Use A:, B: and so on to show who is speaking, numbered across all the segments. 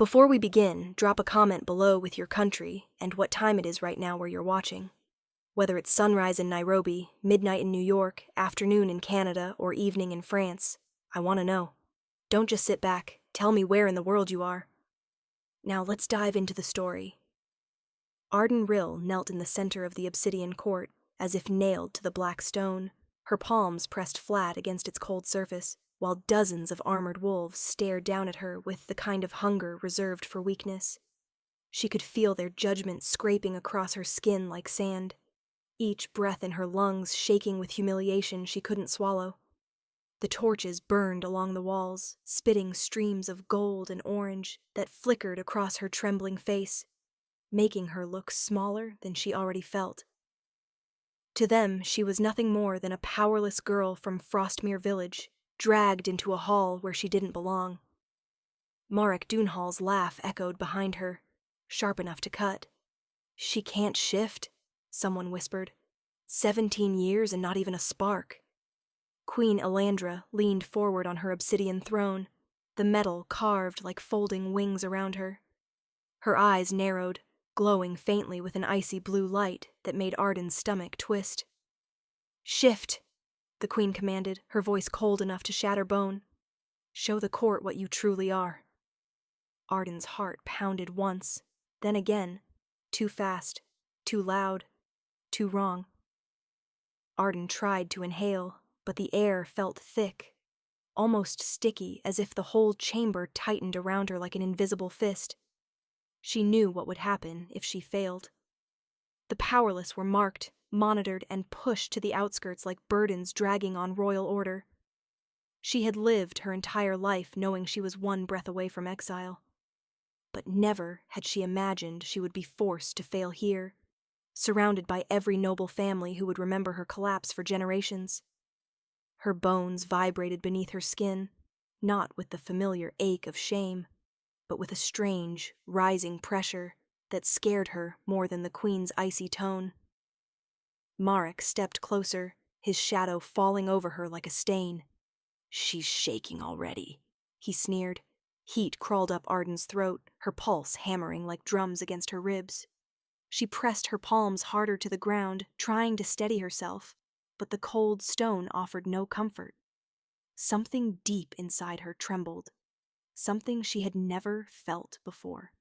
A: Before we begin, drop a comment below with your country and what time it is right now where you're watching. Whether it's sunrise in Nairobi, midnight in New York, afternoon in Canada, or evening in France, I want to know. Don't just sit back, tell me where in the world you are. Now let's dive into the story. Arden Rill knelt in the center of the obsidian court, as if nailed to the black stone, her palms pressed flat against its cold surface, while dozens of armored wolves stared down at her with the kind of hunger reserved for weakness. She could feel their judgment scraping across her skin like sand, each breath in her lungs shaking with humiliation she couldn't swallow. The torches burned along the walls, spitting streams of gold and orange that flickered across her trembling face, making her look smaller than she already felt. To them, she was nothing more than a powerless girl from Frostmere Village, dragged into a hall where she didn't belong. Marek Dunhal's laugh echoed behind her, sharp enough to cut. "She can't shift," someone whispered. 17 years and not even a spark. Queen Elandra leaned forward on her obsidian throne, the metal carved like folding wings around her. Her eyes narrowed, glowing faintly with an icy blue light that made Arden's stomach twist. "Shift," the queen commanded, her voice cold enough to shatter bone. "Show the court what you truly are." Arden's heart pounded once, then again, too fast, too loud, too wrong. Arden tried to inhale, but the air felt thick, almost sticky, as if the whole chamber tightened around her like an invisible fist. She knew what would happen if she failed. The powerless were marked, monitored, and pushed to the outskirts like burdens dragging on royal order. She had lived her entire life knowing she was one breath away from exile. But never had she imagined she would be forced to fail here, surrounded by every noble family who would remember her collapse for generations. Her bones vibrated beneath her skin, not with the familiar ache of shame, but with a strange, rising pressure that scared her more than the queen's icy tone. Marek stepped closer, his shadow falling over her like a stain. "She's shaking already," he sneered. Heat crawled up Arden's throat, her pulse hammering like drums against her ribs. She pressed her palms harder to the ground, trying to steady herself, but the cold stone offered no comfort. Something deep inside her trembled, something she had never felt before.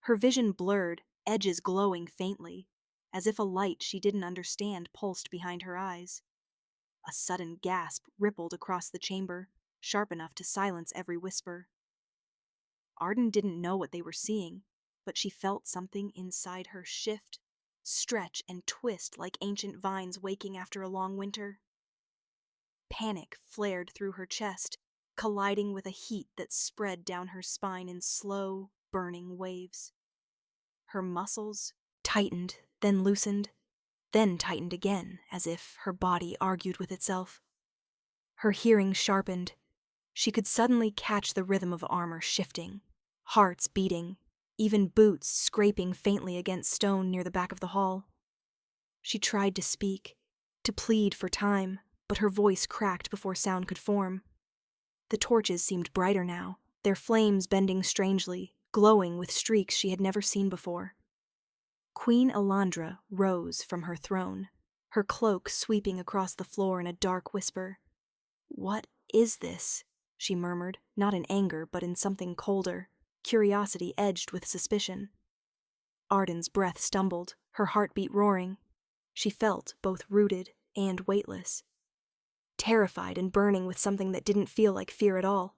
A: Her vision blurred, edges glowing faintly, as if a light she didn't understand pulsed behind her eyes. A sudden gasp rippled across the chamber, sharp enough to silence every whisper. Arden didn't know what they were seeing, but she felt something inside her shift, stretch, and twist like ancient vines waking after a long winter. Panic flared through her chest, colliding with a heat that spread down her spine in slow, burning waves. Her muscles tightened, then loosened, then tightened again, as if her body argued with itself. Her hearing sharpened. She could suddenly catch the rhythm of armor shifting, hearts beating, even boots scraping faintly against stone near the back of the hall. She tried to speak, to plead for time, but her voice cracked before sound could form. The torches seemed brighter now, their flames bending strangely, glowing with streaks she had never seen before. Queen Elandra rose from her throne, her cloak sweeping across the floor in a dark whisper. "What is this?" she murmured, not in anger but in something colder, curiosity edged with suspicion. Arden's breath stumbled, her heartbeat roaring. She felt both rooted and weightless, terrified and burning with something that didn't feel like fear at all.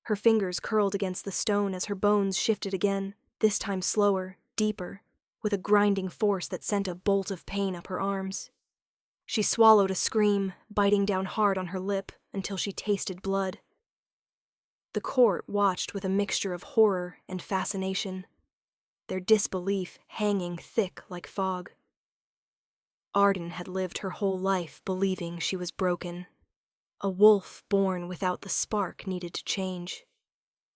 A: Her fingers curled against the stone as her bones shifted again, this time slower, deeper, with a grinding force that sent a bolt of pain up her arms. She swallowed a scream, biting down hard on her lip until she tasted blood. The court watched with a mixture of horror and fascination, their disbelief hanging thick like fog. Arden had lived her whole life believing she was broken, a wolf born without the spark needed to change.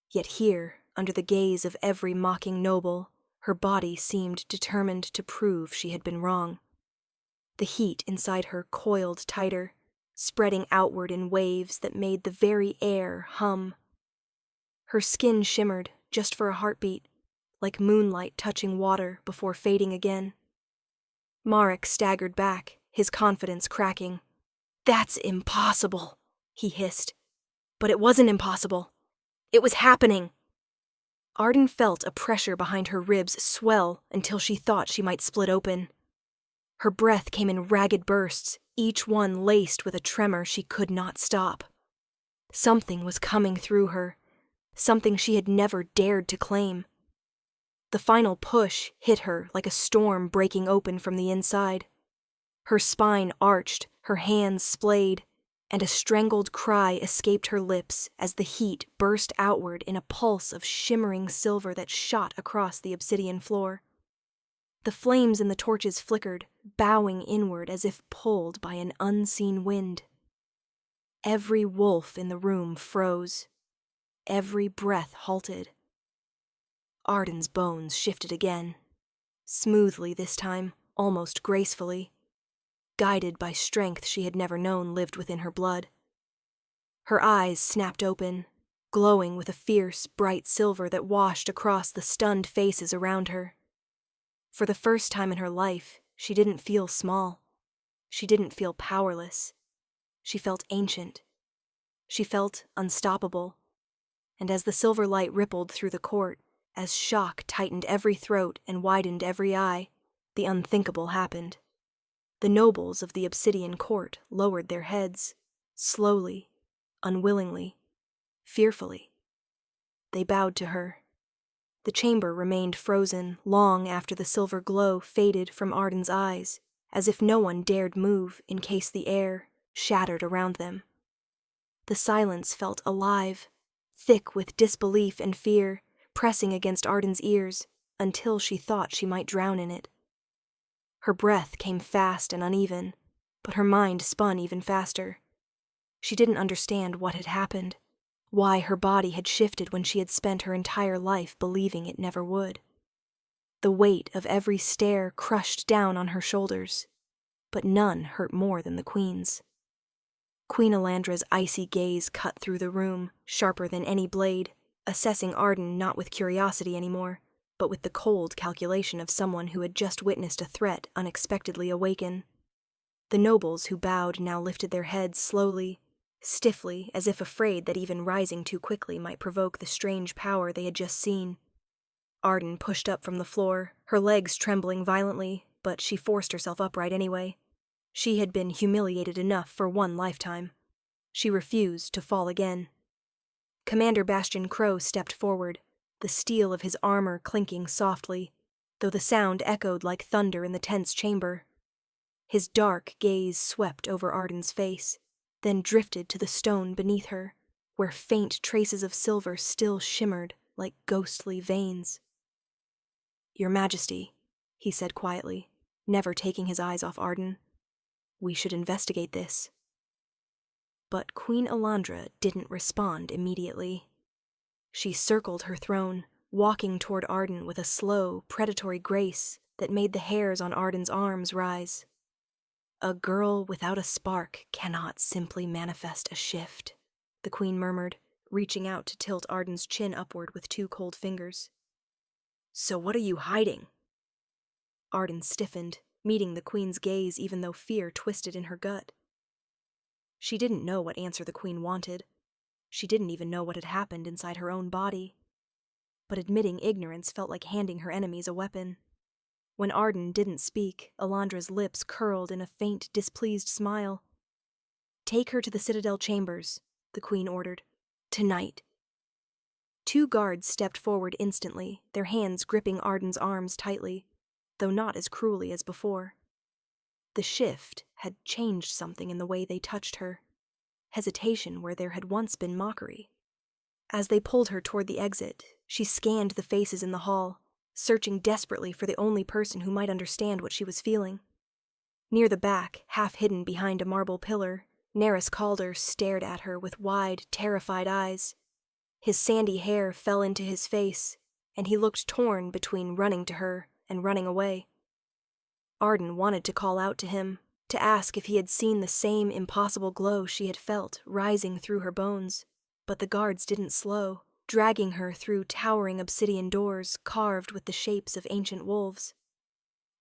A: Yet here, under the gaze of every mocking noble, her body seemed determined to prove she had been wrong. The heat inside her coiled tighter, spreading outward in waves that made the very air hum. Her skin shimmered, just for a heartbeat, like moonlight touching water before fading again. Marek staggered back, his confidence cracking. "That's impossible," he hissed. But it wasn't impossible. It was happening. Arden felt a pressure behind her ribs swell until she thought she might split open. Her breath came in ragged bursts, each one laced with a tremor she could not stop. Something was coming through her, something she had never dared to claim. The final push hit her like a storm breaking open from the inside. Her spine arched, her hands splayed, and a strangled cry escaped her lips as the heat burst outward in a pulse of shimmering silver that shot across the obsidian floor. The flames in the torches flickered, bowing inward as if pulled by an unseen wind. Every wolf in the room froze. Every breath halted. Arden's bones shifted again, smoothly this time, almost gracefully, guided by strength she had never known lived within her blood. Her eyes snapped open, glowing with a fierce, bright silver that washed across the stunned faces around her. For the first time in her life, she didn't feel small. She didn't feel powerless. She felt ancient. She felt unstoppable. And as the silver light rippled through the court, as shock tightened every throat and widened every eye, the unthinkable happened. The nobles of the obsidian court lowered their heads, slowly, unwillingly, fearfully. They bowed to her. The chamber remained frozen long after the silver glow faded from Arden's eyes, as if no one dared move in case the air shattered around them. The silence felt alive, thick with disbelief and fear, pressing against Arden's ears until she thought she might drown in it. Her breath came fast and uneven, but her mind spun even faster. She didn't understand what had happened, why her body had shifted when she had spent her entire life believing it never would. The weight of every stare crushed down on her shoulders, but none hurt more than the Queen's. Queen Alandra's icy gaze cut through the room, sharper than any blade, assessing Arden not with curiosity anymore, but with the cold calculation of someone who had just witnessed a threat unexpectedly awaken. The nobles who bowed now lifted their heads slowly, stiffly, as if afraid that even rising too quickly might provoke the strange power they had just seen. Arden pushed up from the floor, her legs trembling violently, but she forced herself upright anyway. She had been humiliated enough for one lifetime. She refused to fall again. Commander Bastian Crow stepped forward, the steel of his armor clinking softly, though the sound echoed like thunder in the tense chamber. His dark gaze swept over Arden's face, then drifted to the stone beneath her, where faint traces of silver still shimmered like ghostly veins. "Your Majesty," he said quietly, never taking his eyes off Arden, "we should investigate this." But Queen Alandra didn't respond immediately. She circled her throne, walking toward Arden with a slow, predatory grace that made the hairs on Arden's arms rise. "A girl without a spark cannot simply manifest a shift," the Queen murmured, reaching out to tilt Arden's chin upward with two cold fingers. "So what are you hiding?" Arden stiffened, meeting the Queen's gaze even though fear twisted in her gut. She didn't know what answer the Queen wanted. She didn't even know what had happened inside her own body. But admitting ignorance felt like handing her enemies a weapon. When Arden didn't speak, Alandra's lips curled in a faint, displeased smile. "Take her to the Citadel chambers," the Queen ordered. "Tonight." Two guards stepped forward instantly, their hands gripping Arden's arms tightly, though not as cruelly as before. The shift had changed something in the way they touched her, hesitation where there had once been mockery. As they pulled her toward the exit, she scanned the faces in the hall, searching desperately for the only person who might understand what she was feeling. Near the back, half hidden behind a marble pillar, Nerys Calder stared at her with wide, terrified eyes. His sandy hair fell into his face, and he looked torn between running to her and running away. Arden wanted to call out to him, to ask if he had seen the same impossible glow she had felt rising through her bones, but the guards didn't slow, dragging her through towering obsidian doors carved with the shapes of ancient wolves.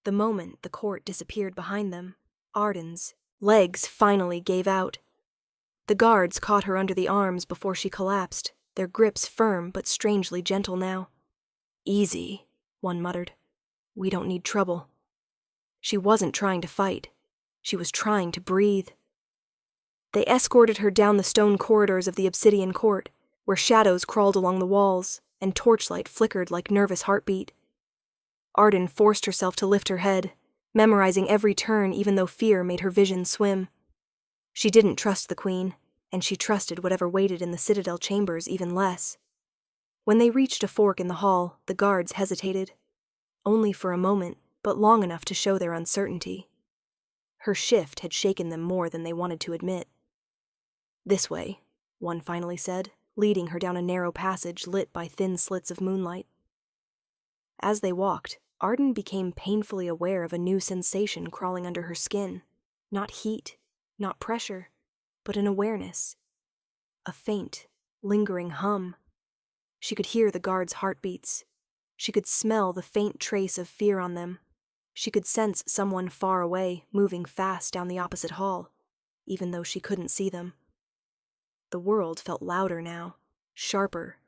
A: The moment the court disappeared behind them, Arden's legs finally gave out. The guards caught her under the arms before she collapsed, their grips firm but strangely gentle now. "Easy," one muttered. "We don't need trouble." She wasn't trying to fight. She was trying to breathe. They escorted her down the stone corridors of the obsidian court, where shadows crawled along the walls and torchlight flickered like nervous heartbeat. Arden forced herself to lift her head, memorizing every turn even though fear made her vision swim. She didn't trust the queen, and she trusted whatever waited in the citadel chambers even less. When they reached a fork in the hall, the guards hesitated. Only for a moment, but long enough to show their uncertainty. Her shift had shaken them more than they wanted to admit. "This way," one finally said, leading her down a narrow passage lit by thin slits of moonlight. As they walked, Arden became painfully aware of a new sensation crawling under her skin. Not heat, not pressure, but an awareness. A faint, lingering hum. She could hear the guards' heartbeats. She could smell the faint trace of fear on them. She could sense someone far away, moving fast down the opposite hall, even though she couldn't see them. The world felt louder now, sharper,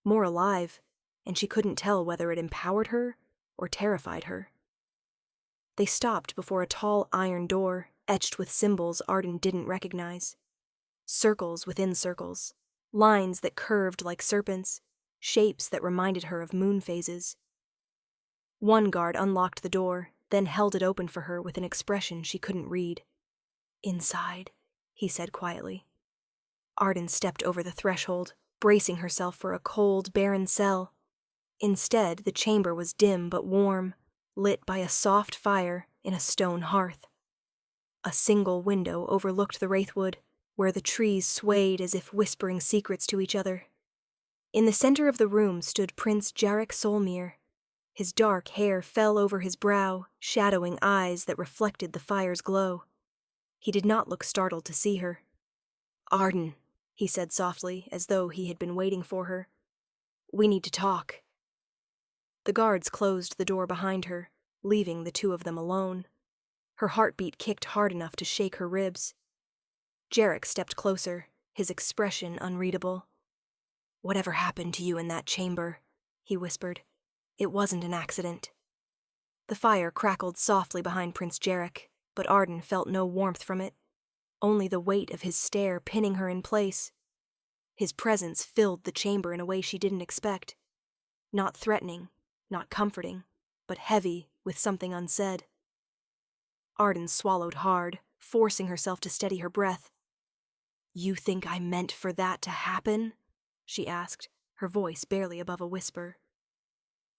A: more alive, and she couldn't tell whether it empowered her or terrified her. They stopped before a tall iron door, etched with symbols Arden didn't recognize. Circles within circles, lines that curved like serpents, shapes that reminded her of moon phases. One guard unlocked the door, then held it open for her with an expression she couldn't read. "Inside," he said quietly. Arden stepped over the threshold, bracing herself for a cold, barren cell. Instead, the chamber was dim but warm, lit by a soft fire in a stone hearth. A single window overlooked the wraithwood, where the trees swayed as if whispering secrets to each other. In the center of the room stood Prince Jarek Solmir. His dark hair fell over his brow, shadowing eyes that reflected the fire's glow. He did not look startled to see her. "Arden," he said softly, as though he had been waiting for her. "We need to talk." The guards closed the door behind her, leaving the two of them alone. Her heartbeat kicked hard enough to shake her ribs. Jarek stepped closer, his expression unreadable. "Whatever happened to you in that chamber?" he whispered. "It wasn't an accident." The fire crackled softly behind Prince Jarek, but Arden felt no warmth from it, only the weight of his stare pinning her in place. His presence filled the chamber in a way she didn't expect. Not threatening, not comforting, but heavy with something unsaid. Arden swallowed hard, forcing herself to steady her breath. "You think I meant for that to happen?" she asked, her voice barely above a whisper.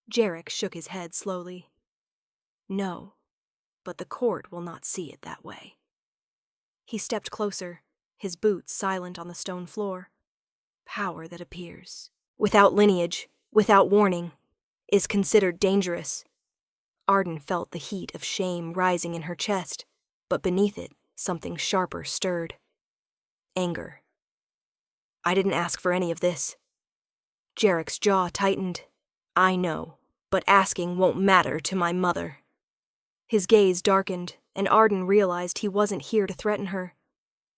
A: Jarek shook his head slowly. "No, but the court will not see it that way." He stepped closer, his boots silent on the stone floor. "Power that appears, without lineage, without warning, is considered dangerous." Arden felt the heat of shame rising in her chest, but beneath it, something sharper stirred. Anger. "I didn't ask for any of this." Jarek's jaw tightened. "I know, but asking won't matter to my mother." His gaze darkened, and Arden realized he wasn't here to threaten her.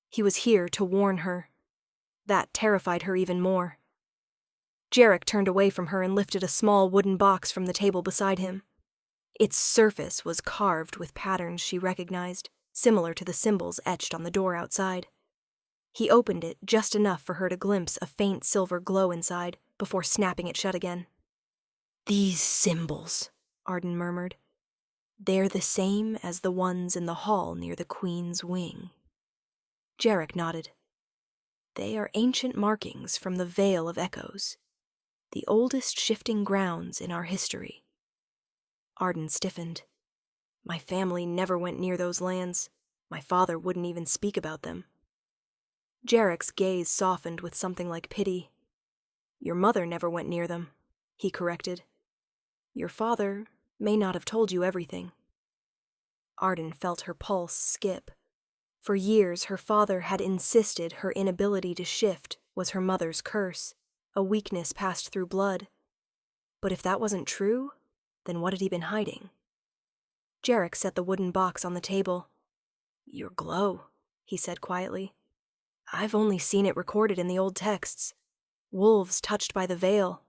A: He was here to warn her. That terrified her even more. Jarek turned away from her and lifted a small wooden box from the table beside him. Its surface was carved with patterns she recognized, similar to the symbols etched on the door outside. He opened it just enough for her to glimpse a faint silver glow inside, before snapping it shut again. "These symbols," Arden murmured. "They're the same as the ones in the hall near the Queen's wing." Jarek nodded. "They are ancient markings from the Vale of Echoes, the oldest shifting grounds in our history." Arden stiffened. "My family never went near those lands. My father wouldn't even speak about them." Jarek's gaze softened with something like pity. "Your mother never went near them," he corrected. "Your father may not have told you everything." Arden felt her pulse skip. For years, her father had insisted her inability to shift was her mother's curse. A weakness passed through blood. But if that wasn't true, then what had he been hiding? Jarek set the wooden box on the table. "Your glow," he said quietly. "I've only seen it recorded in the old texts. Wolves touched by the veil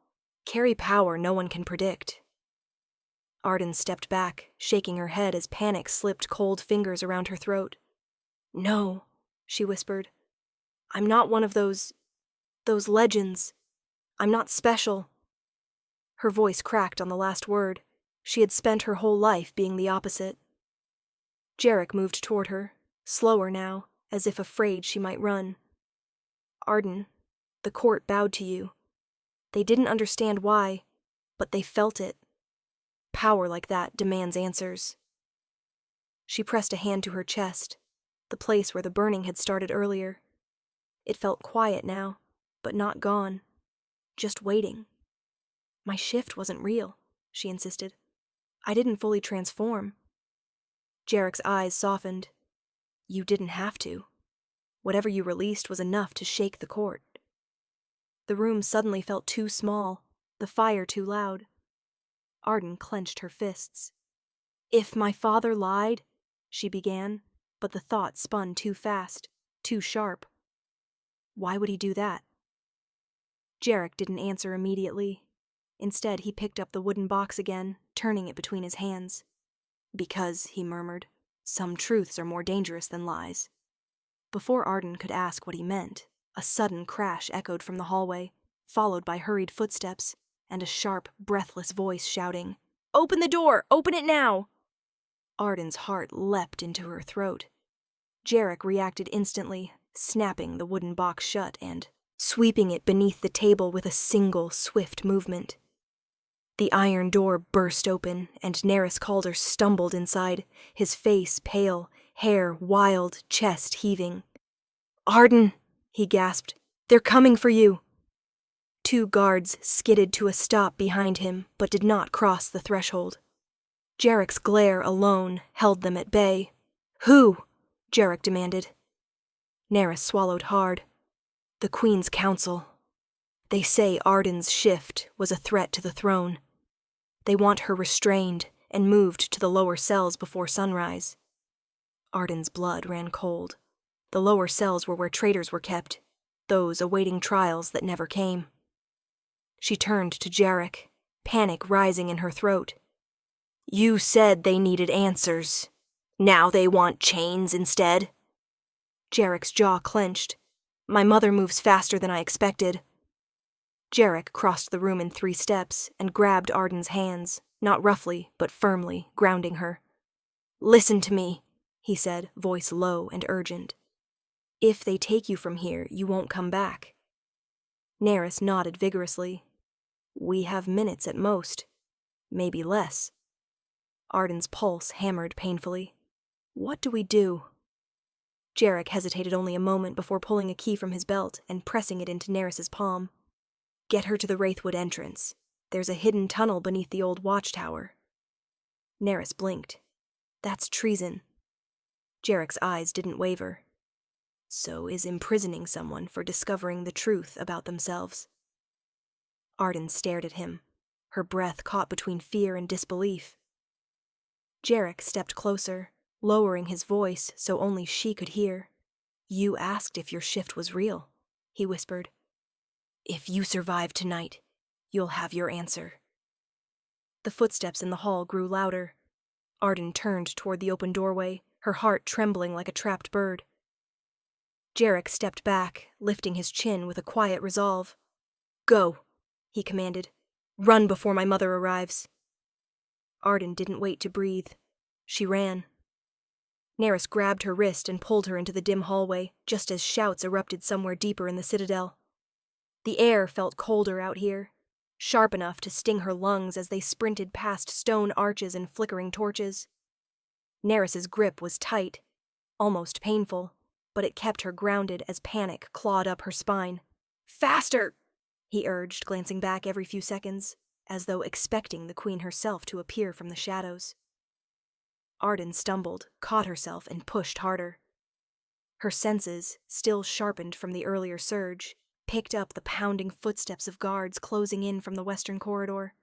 A: carry power no one can predict." Arden stepped back, shaking her head as panic slipped cold fingers around her throat. "No," she whispered. "I'm not one of those legends. I'm not special." Her voice cracked on the last word. She had spent her whole life being the opposite. Jarek moved toward her, slower now, as if afraid she might run. "Arden, the court bowed to you. They didn't understand why, but they felt it. Power like that demands answers." She pressed a hand to her chest, the place where the burning had started earlier. It felt quiet now, but not gone. Just waiting. "My shift wasn't real," she insisted. "I didn't fully transform." Jarek's eyes softened. "You didn't have to. Whatever you released was enough to shake the court." The room suddenly felt too small, the fire too loud. Arden clenched her fists. "If my father lied," she began, but the thought spun too fast, too sharp. Why would he do that? Jarek didn't answer immediately. Instead, he picked up the wooden box again, turning it between his hands. "Because," he murmured, "some truths are more dangerous than lies." Before Arden could ask what he meant, a sudden crash echoed from the hallway, followed by hurried footsteps, and a sharp, breathless voice shouting, "Open the door! Open it now!" Arden's heart leapt into her throat. Jarek reacted instantly, snapping the wooden box shut and sweeping it beneath the table with a single, swift movement. The iron door burst open, and Nerys Calder stumbled inside, his face pale, hair wild, chest heaving. "Arden," he gasped, "they're coming for you." Two guards skidded to a stop behind him, but did not cross the threshold. Jarek's glare alone held them at bay. "Who?" Jarek demanded. Nerys swallowed hard. "The Queen's Council. They say Arden's shift was a threat to the throne. They want her restrained and moved to the lower cells before sunrise." Arden's blood ran cold. The lower cells were where traitors were kept, those awaiting trials that never came. She turned to Jarek, panic rising in her throat. "You said they needed answers. Now they want chains instead?" Jarek's jaw clenched. "My mother moves faster than I expected." Jarek crossed the room in 3 steps and grabbed Arden's hands, not roughly, but firmly, grounding her. "Listen to me," he said, voice low and urgent. "If they take you from here, you won't come back." Nerys nodded vigorously. "We have minutes at most. Maybe less." Arden's pulse hammered painfully. "What do we do?" Jarek hesitated only a moment before pulling a key from his belt and pressing it into Nerys's palm. "Get her to the Wraithwood entrance. There's a hidden tunnel beneath the old watchtower." Nerys blinked. "That's treason." Jarek's eyes didn't waver. "So is imprisoning someone for discovering the truth about themselves." Arden stared at him, her breath caught between fear and disbelief. Jarek stepped closer, lowering his voice so only she could hear. "You asked if your shift was real," he whispered. "If you survive tonight, you'll have your answer." The footsteps in the hall grew louder. Arden turned toward the open doorway, her heart trembling like a trapped bird. Jarek stepped back, lifting his chin with a quiet resolve. "Go," he commanded. "Run before my mother arrives." Arden didn't wait to breathe. She ran. Nerys grabbed her wrist and pulled her into the dim hallway, just as shouts erupted somewhere deeper in the citadel. The air felt colder out here, sharp enough to sting her lungs as they sprinted past stone arches and flickering torches. Nerys's grip was tight, almost painful, but it kept her grounded as panic clawed up her spine. "Faster!" he urged, glancing back every few seconds, as though expecting the Queen herself to appear from the shadows. Arden stumbled, caught herself, and pushed harder. Her senses, still sharpened from the earlier surge, picked up the pounding footsteps of guards closing in from the western corridor.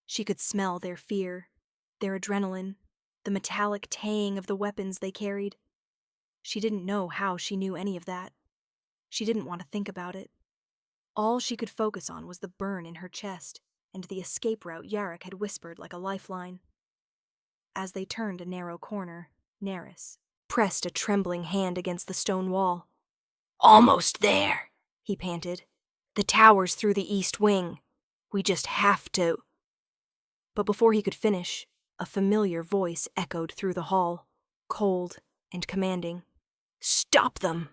A: She could smell their fear, their adrenaline, the metallic tang of the weapons they carried. She didn't know how she knew any of that. She didn't want to think about it. All she could focus on was the burn in her chest and the escape route Yarrick had whispered like a lifeline. As they turned a narrow corner, Nerys pressed a trembling hand against the stone wall. "Almost there," he panted. "The tower's through the east wing. We just have to." But before he could finish, a familiar voice echoed through the hall, cold and commanding. "Stop them!"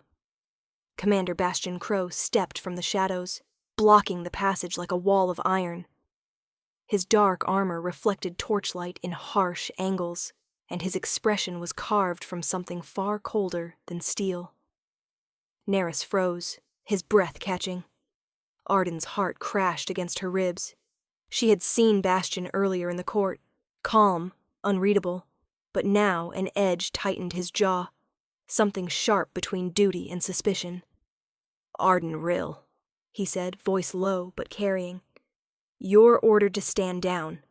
A: Commander Bastian Crow stepped from the shadows, blocking the passage like a wall of iron. His dark armor reflected torchlight in harsh angles, and his expression was carved from something far colder than steel. Nerys froze, his breath catching. Arden's heart crashed against her ribs. She had seen Bastian earlier in the court, calm, unreadable, but now an edge tightened his jaw, something sharp between duty and suspicion. "Arden Rill," he said, voice low but carrying. "You're ordered to stand down."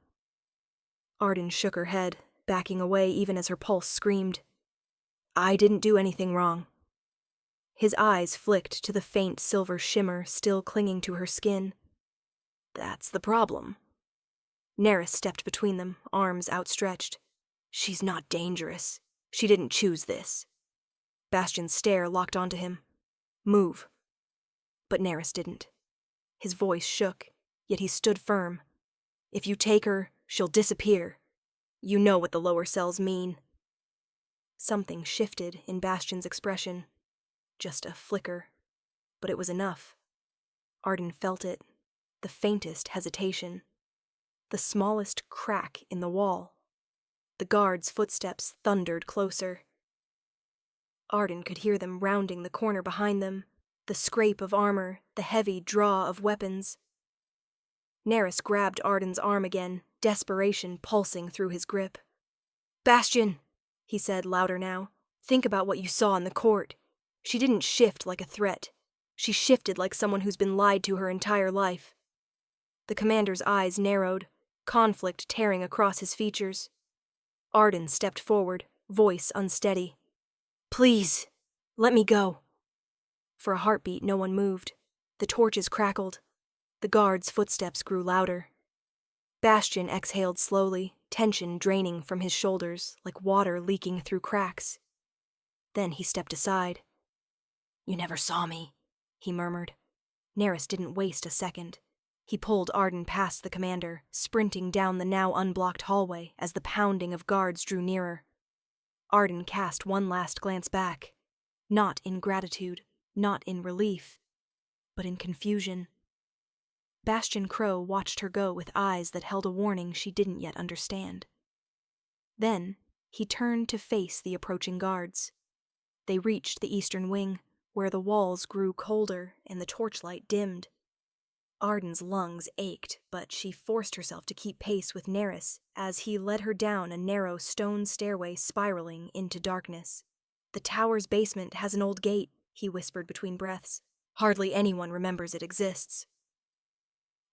A: Arden shook her head, backing away even as her pulse screamed. "I didn't do anything wrong." His eyes flicked to the faint silver shimmer still clinging to her skin. "That's the problem." Nerys stepped between them, arms outstretched. "She's not dangerous. She didn't choose this." Bastian's stare locked onto him. "Move." But Nerys didn't. His voice shook, yet he stood firm. "If you take her, she'll disappear. You know what the lower cells mean." Something shifted in Bastian's expression. Just a flicker. But it was enough. Arden felt it. The faintest hesitation. The smallest crack in the wall. The guards' footsteps thundered closer. Arden could hear them rounding the corner behind them, the scrape of armor, the heavy draw of weapons. Nerys grabbed Arden's arm again, desperation pulsing through his grip. "Bastian," he said louder now, "think about what you saw in the court. She didn't shift like a threat. She shifted like someone who's been lied to her entire life." The commander's eyes narrowed, conflict tearing across his features. Arden stepped forward, voice unsteady. "Please, let me go." For a heartbeat, no one moved. The torches crackled. The guards' footsteps grew louder. Bastian exhaled slowly, tension draining from his shoulders like water leaking through cracks. Then he stepped aside. "You never saw me," he murmured. Nerys didn't waste a second. He pulled Arden past the commander, sprinting down the now unblocked hallway as the pounding of guards drew nearer. Arden cast one last glance back, not in gratitude, not in relief, but in confusion. Bastian Crow watched her go with eyes that held a warning she didn't yet understand. Then he turned to face the approaching guards. They reached the eastern wing, where the walls grew colder and the torchlight dimmed. Arden's lungs ached, but she forced herself to keep pace with Nerys as he led her down a narrow stone stairway spiraling into darkness. "The tower's basement has an old gate," he whispered between breaths. "Hardly anyone remembers it exists."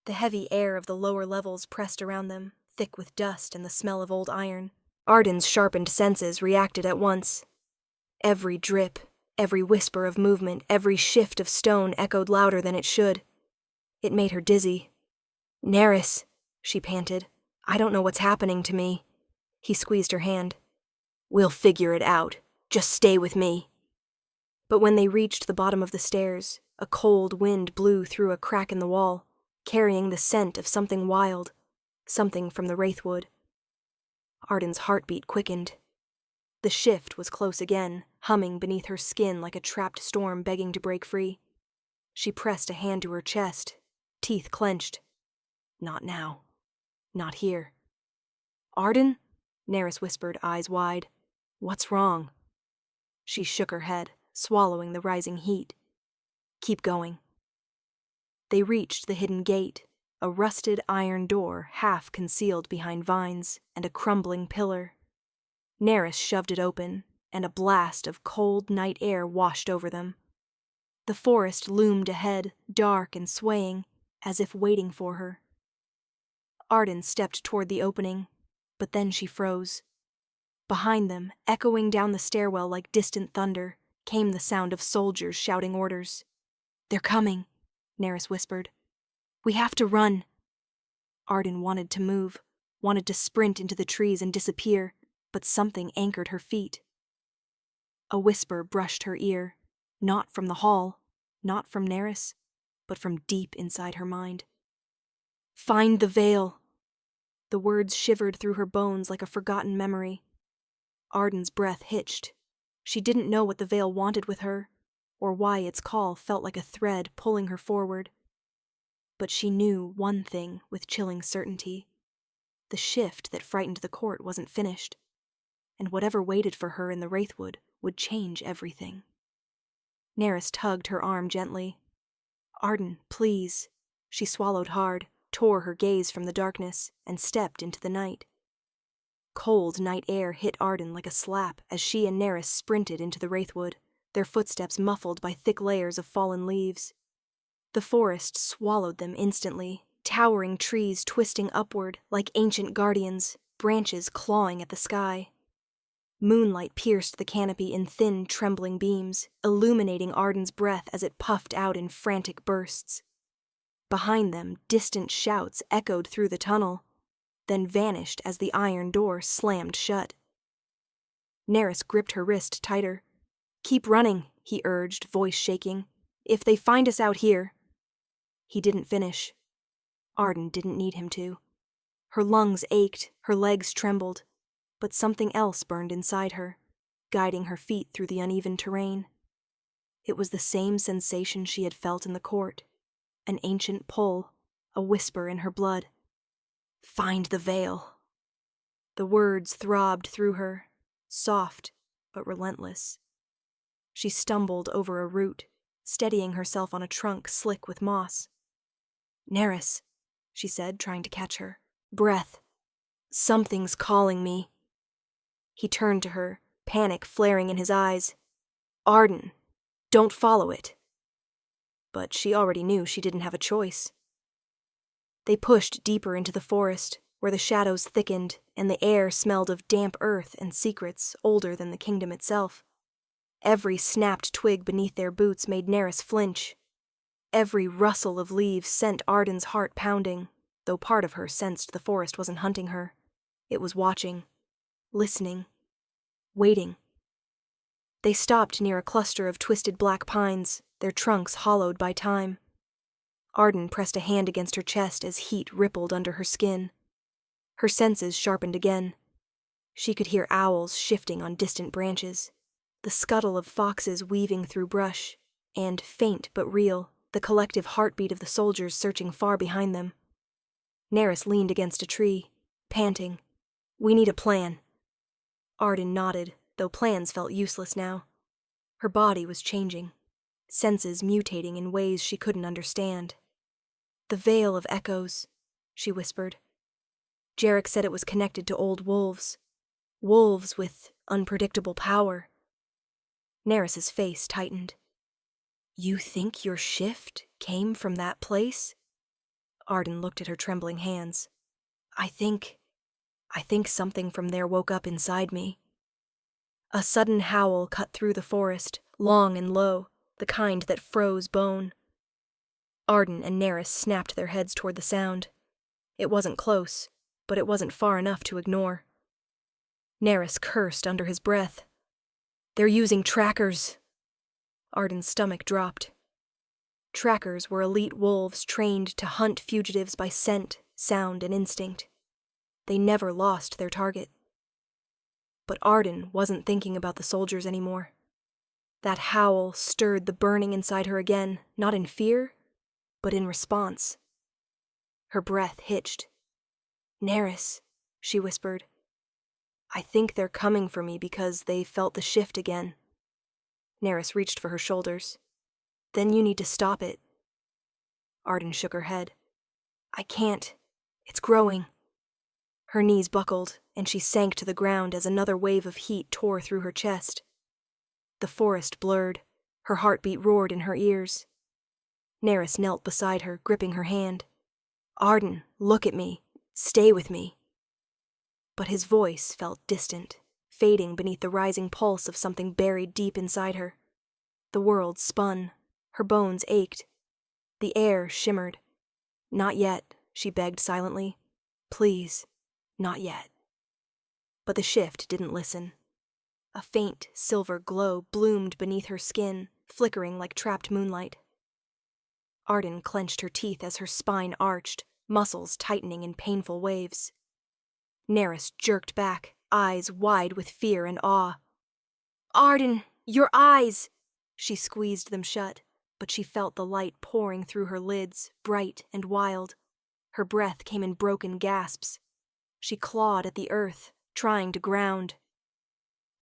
A: The heavy air of the lower levels pressed around them, thick with dust and the smell of old iron. Arden's sharpened senses reacted at once. Every drip, every whisper of movement, every shift of stone echoed louder than it should. It made her dizzy. "Nerys," she panted. "I don't know what's happening to me." He squeezed her hand. "We'll figure it out. Just stay with me." But when they reached the bottom of the stairs, a cold wind blew through a crack in the wall, carrying the scent of something wild, something from the Wraithwood. Arden's heartbeat quickened. The shift was close again, humming beneath her skin like a trapped storm begging to break free. She pressed a hand to her chest, teeth clenched. Not now. Not here. "Arden?" Nerys whispered, eyes wide. "What's wrong?" She shook her head, swallowing the rising heat. "Keep going." They reached the hidden gate, a rusted iron door half concealed behind vines and a crumbling pillar. Nerys shoved it open, and a blast of cold night air washed over them. The forest loomed ahead, dark and swaying, as if waiting for her. Arden stepped toward the opening, but then she froze. Behind them, echoing down the stairwell like distant thunder, came the sound of soldiers shouting orders. "They're coming," Nerys whispered. "We have to run." Arden wanted to move, wanted to sprint into the trees and disappear, but something anchored her feet. A whisper brushed her ear, not from the hall, not from Nerys, but from deep inside her mind. "Find the veil." The words shivered through her bones like a forgotten memory. Arden's breath hitched. She didn't know what the veil wanted with her, or why its call felt like a thread pulling her forward. But she knew one thing with chilling certainty. The shift that frightened the court wasn't finished, and whatever waited for her in the Wraithwood would change everything. Nerys tugged her arm gently. "Arden, please." She swallowed hard, tore her gaze from the darkness, and stepped into the night. Cold night air hit Arden like a slap as she and Nerys sprinted into the Wraithwood, their footsteps muffled by thick layers of fallen leaves. The forest swallowed them instantly, towering trees twisting upward like ancient guardians, branches clawing at the sky. Moonlight pierced the canopy in thin, trembling beams, illuminating Arden's breath as it puffed out in frantic bursts. Behind them, distant shouts echoed through the tunnel, then vanished as the iron door slammed shut. Nerys gripped her wrist tighter. "Keep running," he urged, voice shaking. "If they find us out here." He didn't finish. Arden didn't need him to. Her lungs ached, her legs trembled, but something else burned inside her, guiding her feet through the uneven terrain. It was the same sensation she had felt in the court, an ancient pull, a whisper in her blood. "Find the veil." The words throbbed through her, soft but relentless. She stumbled over a root, steadying herself on a trunk slick with moss. "Nerys," she said, trying to catch her breath. "Something's calling me." He turned to her, panic flaring in his eyes. "Arden, don't follow it." But she already knew she didn't have a choice. They pushed deeper into the forest, where the shadows thickened and the air smelled of damp earth and secrets older than the kingdom itself. Every snapped twig beneath their boots made Nerys flinch. Every rustle of leaves sent Arden's heart pounding, though part of her sensed the forest wasn't hunting her. It was watching, listening, waiting. They stopped near a cluster of twisted black pines, their trunks hollowed by time. Arden pressed a hand against her chest as heat rippled under her skin. Her senses sharpened again. She could hear owls shifting on distant branches, the scuttle of foxes weaving through brush, and, faint but real, the collective heartbeat of the soldiers searching far behind them. Nerys leaned against a tree, panting. "We need a plan." Arden nodded, though plans felt useless now. Her body was changing, senses mutating in ways she couldn't understand. "The Veil of Echoes," she whispered. Jarek said it was connected to old wolves. Wolves with unpredictable power. Nerys's face tightened. "You think your shift came from that place?" Arden looked at her trembling hands. I think something from there woke up inside me." A sudden howl cut through the forest, long and low, the kind that froze bone. Arden and Nerys snapped their heads toward the sound. It wasn't close, but it wasn't far enough to ignore. Nerys cursed under his breath. "They're using trackers." Arden's stomach dropped. Trackers were elite wolves trained to hunt fugitives by scent, sound, and instinct. They never lost their target. But Arden wasn't thinking about the soldiers anymore. That howl stirred the burning inside her again, not in fear, but in response. Her breath hitched. "Nerys," she whispered. "I think they're coming for me because they felt the shift again." Nerys reached for her shoulders. "Then you need to stop it." Arden shook her head. "I can't. It's growing." Her knees buckled, and she sank to the ground as another wave of heat tore through her chest. The forest blurred, Her heartbeat roared in her ears. Nerys knelt beside her, gripping her hand. "Arden, look at me. Stay with me." But his voice felt distant, fading beneath the rising pulse of something buried deep inside her. The world spun. Her bones ached. The air shimmered. "Not yet," she begged silently. "Please, not yet." But the shift didn't listen. A faint silver glow bloomed beneath her skin, flickering like trapped moonlight. Arden clenched her teeth as her spine arched, muscles tightening in painful waves. Nerys jerked back, eyes wide with fear and awe. "Arden, your eyes!" She squeezed them shut, but she felt the light pouring through her lids, bright and wild. Her breath came in broken gasps. She clawed at the earth, trying to ground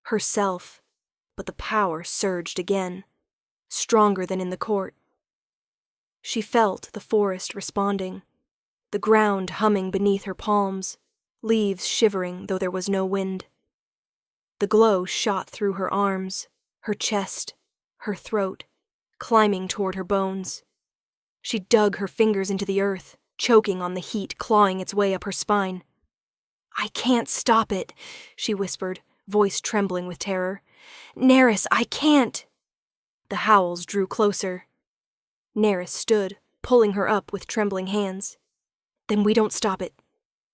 A: herself, but the power surged again, stronger than in the court. She felt the forest responding, the ground humming beneath her palms, leaves shivering though there was no wind. The glow shot through her arms, her chest, her throat, climbing toward her bones. She dug her fingers into the earth, choking on the heat clawing its way up her spine. "I can't stop it," she whispered, voice trembling with terror. "Nerys, I can't." The howls drew closer. Nerys stood, pulling her up with trembling hands. "Then we don't stop it.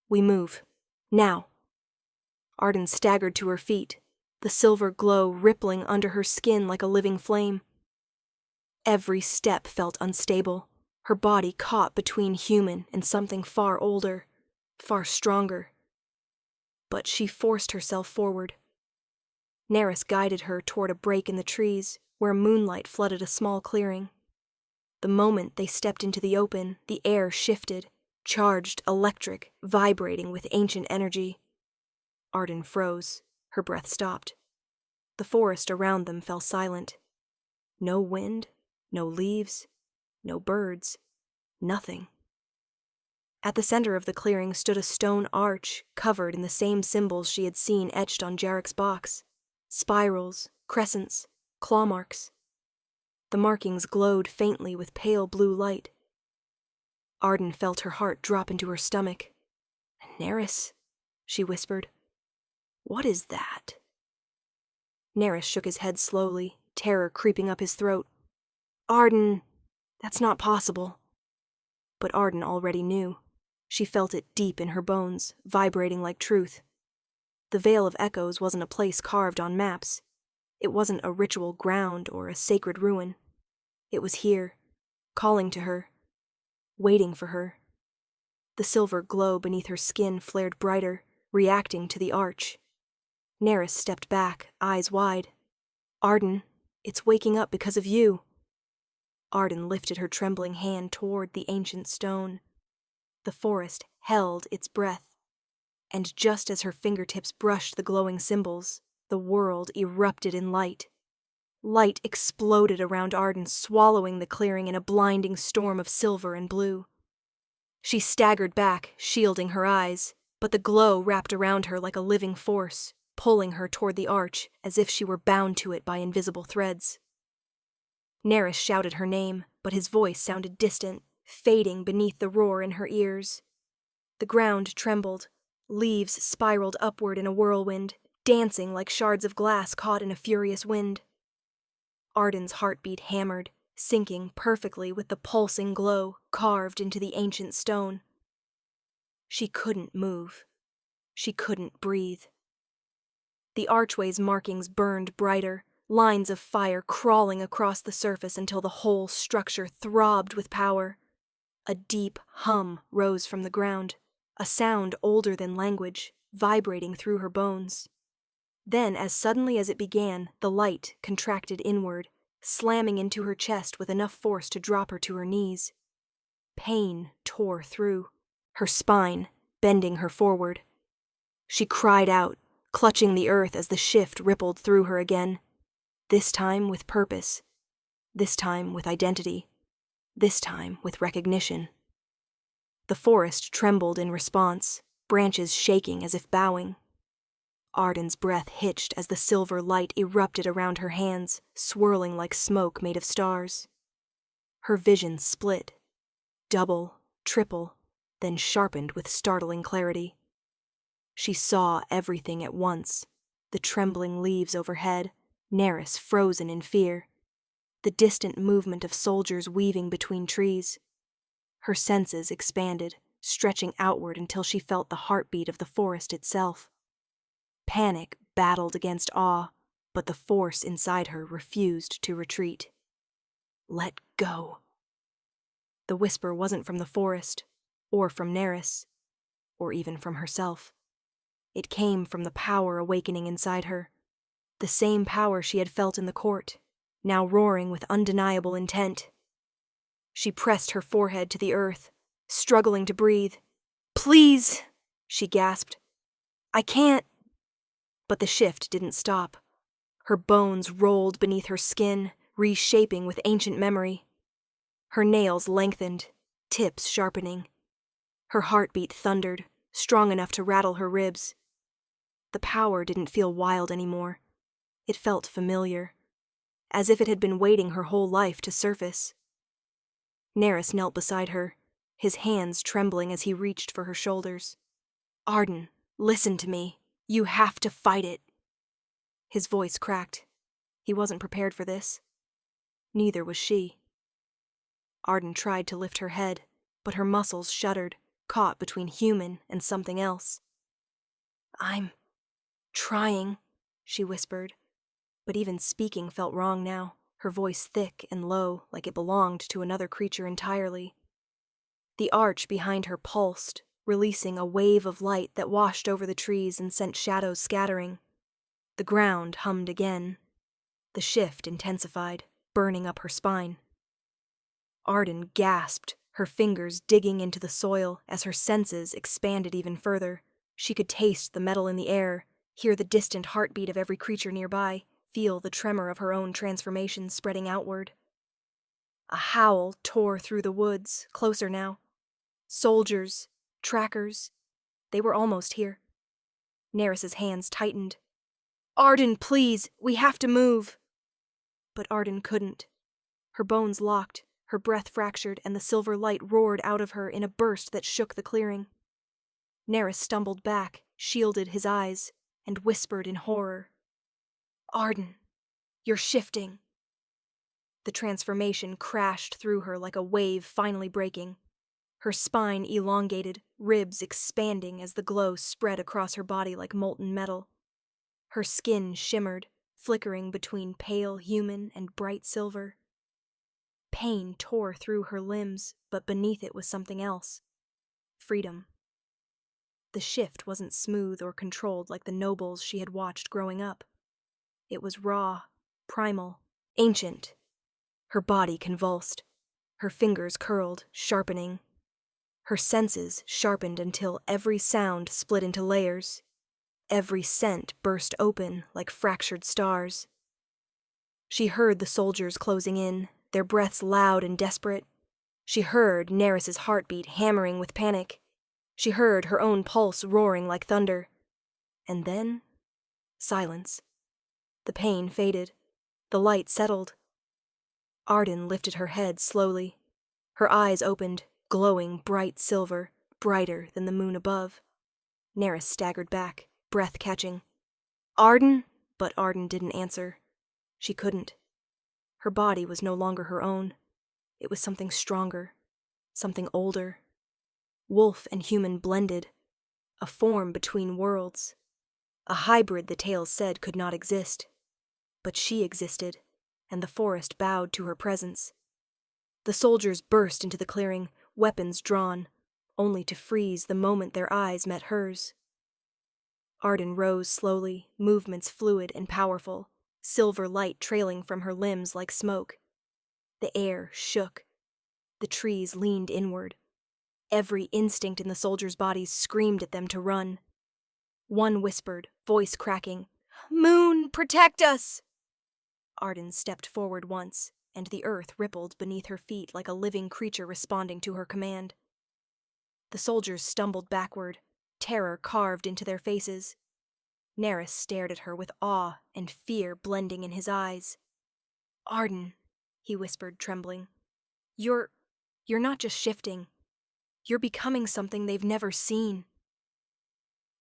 A: We move. Now." Arden staggered to her feet, the silver glow rippling under her skin like a living flame. Every step felt unstable, her body caught between human and something far older, far stronger. But she forced herself forward. Nerys guided her toward a break in the trees, where moonlight flooded a small clearing. The moment they stepped into the open, the air shifted, charged, electric, vibrating with ancient energy. Arden froze. Her breath stopped. The forest around them fell silent. No wind, no leaves, no birds, nothing. At the center of the clearing stood a stone arch covered in the same symbols she had seen etched on Jarek's box. Spirals, crescents, claw marks. The markings glowed faintly with pale blue light. Arden felt her heart drop into her stomach. "Nerys," she whispered. "What is that?" Nerys shook his head slowly, terror creeping up his throat. "Arden, that's not possible." But Arden already knew. She felt it deep in her bones, vibrating like truth. The Vale of Echoes wasn't a place carved on maps. It wasn't a ritual ground or a sacred ruin. It was here, calling to her, waiting for her. The silver glow beneath her skin flared brighter, reacting to the arch. Nerys stepped back, eyes wide. "Arden, it's waking up because of you." Arden lifted her trembling hand toward the ancient stone. The forest held its breath, and just as her fingertips brushed the glowing symbols, the world erupted in light. Light exploded around Arden, swallowing the clearing in a blinding storm of silver and blue. She staggered back, shielding her eyes, but the glow wrapped around her like a living force, pulling her toward the arch as if she were bound to it by invisible threads. Nerys shouted her name, but his voice sounded distant, fading beneath the roar in her ears. The ground trembled. Leaves spiraled upward in a whirlwind, dancing like shards of glass caught in a furious wind. Arden's heartbeat hammered, syncing perfectly with the pulsing glow carved into the ancient stone. She couldn't move. She couldn't breathe. The archway's markings burned brighter, lines of fire crawling across the surface until the whole structure throbbed with power. A deep hum rose from the ground, a sound older than language, vibrating through her bones. Then, as suddenly as it began, the light contracted inward, slamming into her chest with enough force to drop her to her knees. Pain tore through, her spine bending her forward. She cried out, clutching the earth as the shift rippled through her again. This time with purpose. This time with identity. This time with recognition. The forest trembled in response, branches shaking as if bowing. Arden's breath hitched as the silver light erupted around her hands, swirling like smoke made of stars. Her vision split, double, triple, then sharpened with startling clarity. She saw everything at once, the trembling leaves overhead, Nerys frozen in fear, the distant movement of soldiers weaving between trees. Her senses expanded, stretching outward until she felt the heartbeat of the forest itself. Panic battled against awe, but the force inside her refused to retreat. Let go. The whisper wasn't from the forest, or from Nerys, or even from herself. It came from the power awakening inside her, the same power she had felt in the court, now roaring with undeniable intent. She pressed her forehead to the earth, struggling to breathe. "Please," she gasped. "I can't." But the shift didn't stop. Her bones rolled beneath her skin, reshaping with ancient memory. Her nails lengthened, tips sharpening. Her heartbeat thundered, strong enough to rattle her ribs. The power didn't feel wild anymore. It felt familiar, as if it had been waiting her whole life to surface. Nerys knelt beside her, his hands trembling as he reached for her shoulders. "Arden, listen to me. You have to fight it." His voice cracked. He wasn't prepared for this. Neither was she. Arden tried to lift her head, but her muscles shuddered, caught between human and something else. "I'm trying," she whispered, but even speaking felt wrong now, her voice thick and low, like it belonged to another creature entirely. The arch behind her pulsed, releasing a wave of light that washed over the trees and sent shadows scattering. The ground hummed again. The shift intensified, burning up her spine. Arden gasped, her fingers digging into the soil as her senses expanded even further. She could taste the metal in the air, hear the distant heartbeat of every creature nearby, feel the tremor of her own transformation spreading outward. A howl tore through the woods, closer now. Soldiers, trackers, they were almost here. Nerys's hands tightened. "Arden, please, we have to move." But Arden couldn't. Her bones locked, her breath fractured, and the silver light roared out of her in a burst that shook the clearing. Nerys stumbled back, shielded his eyes, and whispered in horror. "Arden, you're shifting." The transformation crashed through her like a wave finally breaking. Her spine elongated, ribs expanding as the glow spread across her body like molten metal. Her skin shimmered, flickering between pale human and bright silver. Pain tore through her limbs, but beneath it was something else. Freedom. The shift wasn't smooth or controlled like the nobles she had watched growing up. It was raw, primal, ancient. Her body convulsed. Her fingers curled, sharpening. Her senses sharpened until every sound split into layers. Every scent burst open like fractured stars. She heard the soldiers closing in, their breaths loud and desperate. She heard Nerys's heartbeat hammering with panic. She heard her own pulse roaring like thunder. And then, silence. The pain faded. The light settled. Arden lifted her head slowly. Her eyes opened, glowing bright silver, brighter than the moon above. Nerys staggered back, breath catching. "Arden?" But Arden didn't answer. She couldn't. Her body was no longer her own. It was something stronger, something older. Wolf and human blended, a form between worlds. A hybrid the tales said could not exist. But she existed, and the forest bowed to her presence. The soldiers burst into the clearing, weapons drawn, only to freeze the moment their eyes met hers. Arden rose slowly, movements fluid and powerful, silver light trailing from her limbs like smoke. The air shook. The trees leaned inward. Every instinct in the soldiers' bodies screamed at them to run. One whispered, voice cracking, "Moon, protect us!" Arden stepped forward once, and the earth rippled beneath her feet like a living creature responding to her command. The soldiers stumbled backward, terror carved into their faces. Nerys stared at her with awe and fear blending in his eyes. "Arden," he whispered, trembling. You're not just shifting. You're becoming something they've never seen."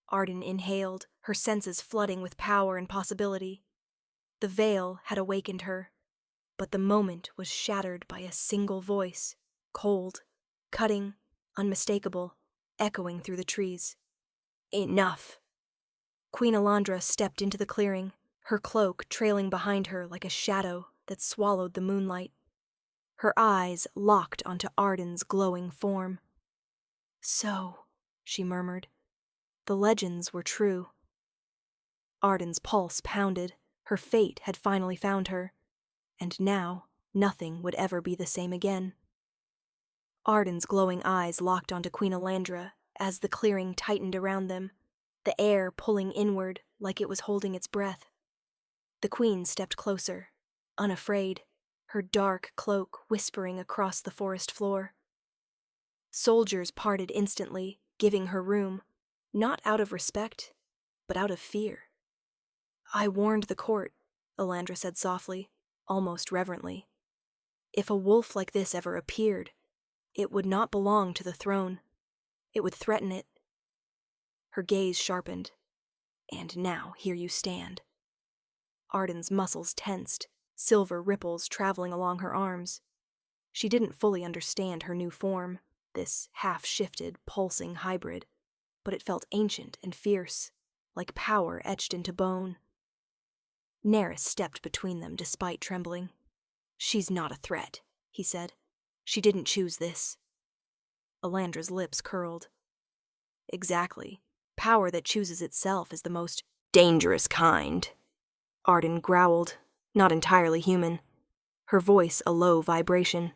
A: Arden inhaled, her senses flooding with power and possibility. The veil had awakened her, but the moment was shattered by a single voice, cold, cutting, unmistakable, echoing through the trees. "Enough!" Queen Elandra stepped into the clearing, her cloak trailing behind her like a shadow that swallowed the moonlight. Her eyes locked onto Arden's glowing form. "So," she murmured, "the legends were true." Arden's pulse pounded. Her fate had finally found her, and now nothing would ever be the same again. Arden's glowing eyes locked onto Queen Elandra as the clearing tightened around them, the air pulling inward like it was holding its breath. The queen stepped closer, unafraid, her dark cloak whispering across the forest floor. Soldiers parted instantly, giving her room, not out of respect, but out of fear. "I warned the court," Elandra said softly, almost reverently. "If a wolf like this ever appeared, it would not belong to the throne. It would threaten it." Her gaze sharpened. "And now here you stand." Arden's muscles tensed, silver ripples traveling along her arms. She didn't fully understand her new form, this half-shifted, pulsing hybrid, but it felt ancient and fierce, like power etched into bone. Nerys stepped between them despite trembling. "She's not a threat," he said. "She didn't choose this." Elandra's lips curled. "Exactly. Power that chooses itself is the most dangerous kind." Arden growled, not entirely human, her voice a low vibration.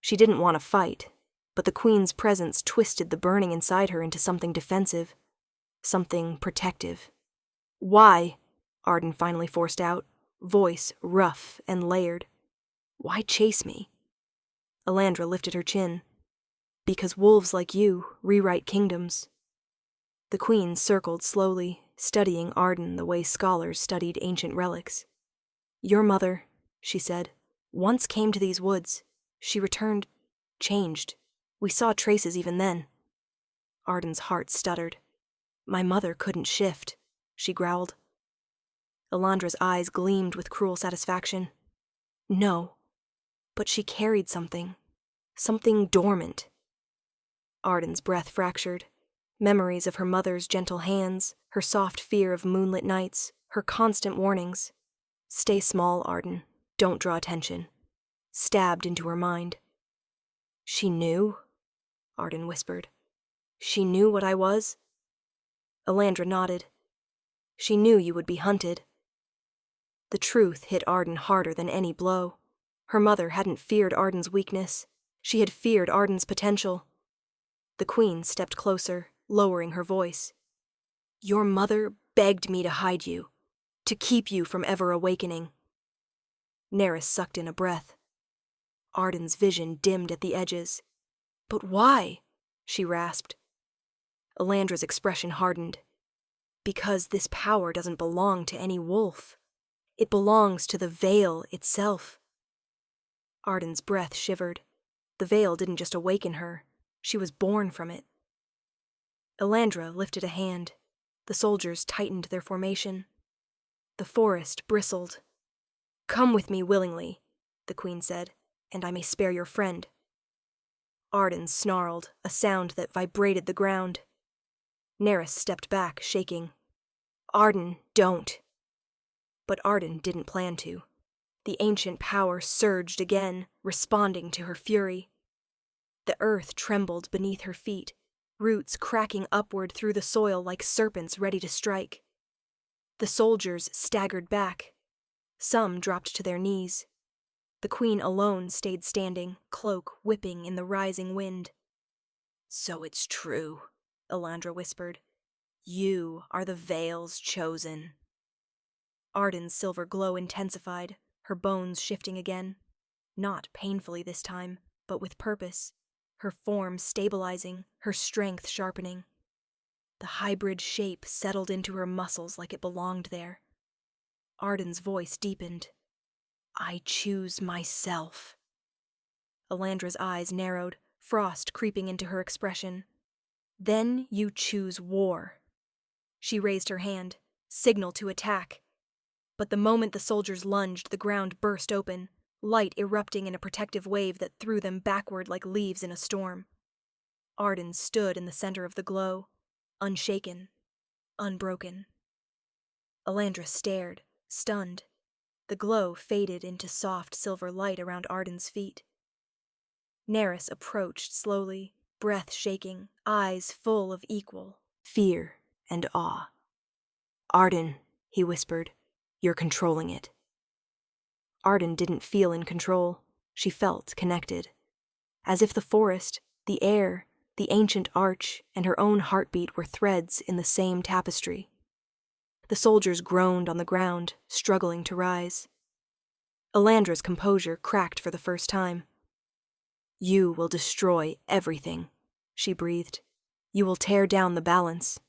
A: She didn't want to fight, but the queen's presence twisted the burning inside her into something defensive, something protective. "Why?" Arden finally forced out, voice rough and layered. "Why chase me?" Elandra lifted her chin. "Because wolves like you rewrite kingdoms." The queen circled slowly, studying Arden the way scholars studied ancient relics. "Your mother," she said, "once came to these woods. She returned, changed. We saw traces even then." Arden's heart stuttered. "My mother couldn't shift," she growled. Elandra's eyes gleamed with cruel satisfaction. "No, but she carried something dormant." Arden's breath fractured. Memories of her mother's gentle hands, her soft fear of moonlit nights, her constant warnings. "Stay small, Arden. Don't draw attention." Stabbed into her mind. "She knew?" Arden whispered. "She knew what I was?" Elandra nodded. "She knew you would be hunted." The truth hit Arden harder than any blow. Her mother hadn't feared Arden's weakness. She had feared Arden's potential. The queen stepped closer, lowering her voice. "Your mother begged me to hide you, to keep you from ever awakening." Nerys sucked in a breath. Arden's vision dimmed at the edges. "But why?" she rasped. Elandra's expression hardened. "Because this power doesn't belong to any wolf. It belongs to the veil itself." Arden's breath shivered. The veil didn't just awaken her. She was born from it. Elandra lifted a hand. The soldiers tightened their formation. The forest bristled. "Come with me willingly," the queen said, "and I may spare your friend." Arden snarled, a sound that vibrated the ground. Nerys stepped back, shaking. "Arden, don't." But Arden didn't plan to. The ancient power surged again, responding to her fury. The earth trembled beneath her feet, roots cracking upward through the soil like serpents ready to strike. The soldiers staggered back. Some dropped to their knees. The queen alone stayed standing, cloak whipping in the rising wind. "So it's true," Elandra whispered. "You are the Veil's chosen." Arden's silver glow intensified, her bones shifting again. Not painfully this time, but with purpose, her form stabilizing, her strength sharpening. The hybrid shape settled into her muscles like it belonged there. Arden's voice deepened. I choose myself. Alandra's eyes narrowed, frost creeping into her expression. Then you choose war. She raised her hand, signal to attack. But the moment the soldiers lunged, the ground burst open, light erupting in a protective wave that threw them backward like leaves in a storm. Arden stood in the center of the glow, unshaken, unbroken. Alandra stared, stunned. The glow faded into soft silver light around Arden's feet. Nerys approached slowly, breath shaking, eyes full of equal fear and awe. Arden, he whispered, you're controlling it. Arden didn't feel in control. She felt connected. As if the forest, the air, the ancient arch, and her own heartbeat were threads in the same tapestry. The soldiers groaned on the ground, struggling to rise. Alandra's composure cracked for the first time. You will destroy everything, she breathed. You will tear down the balance.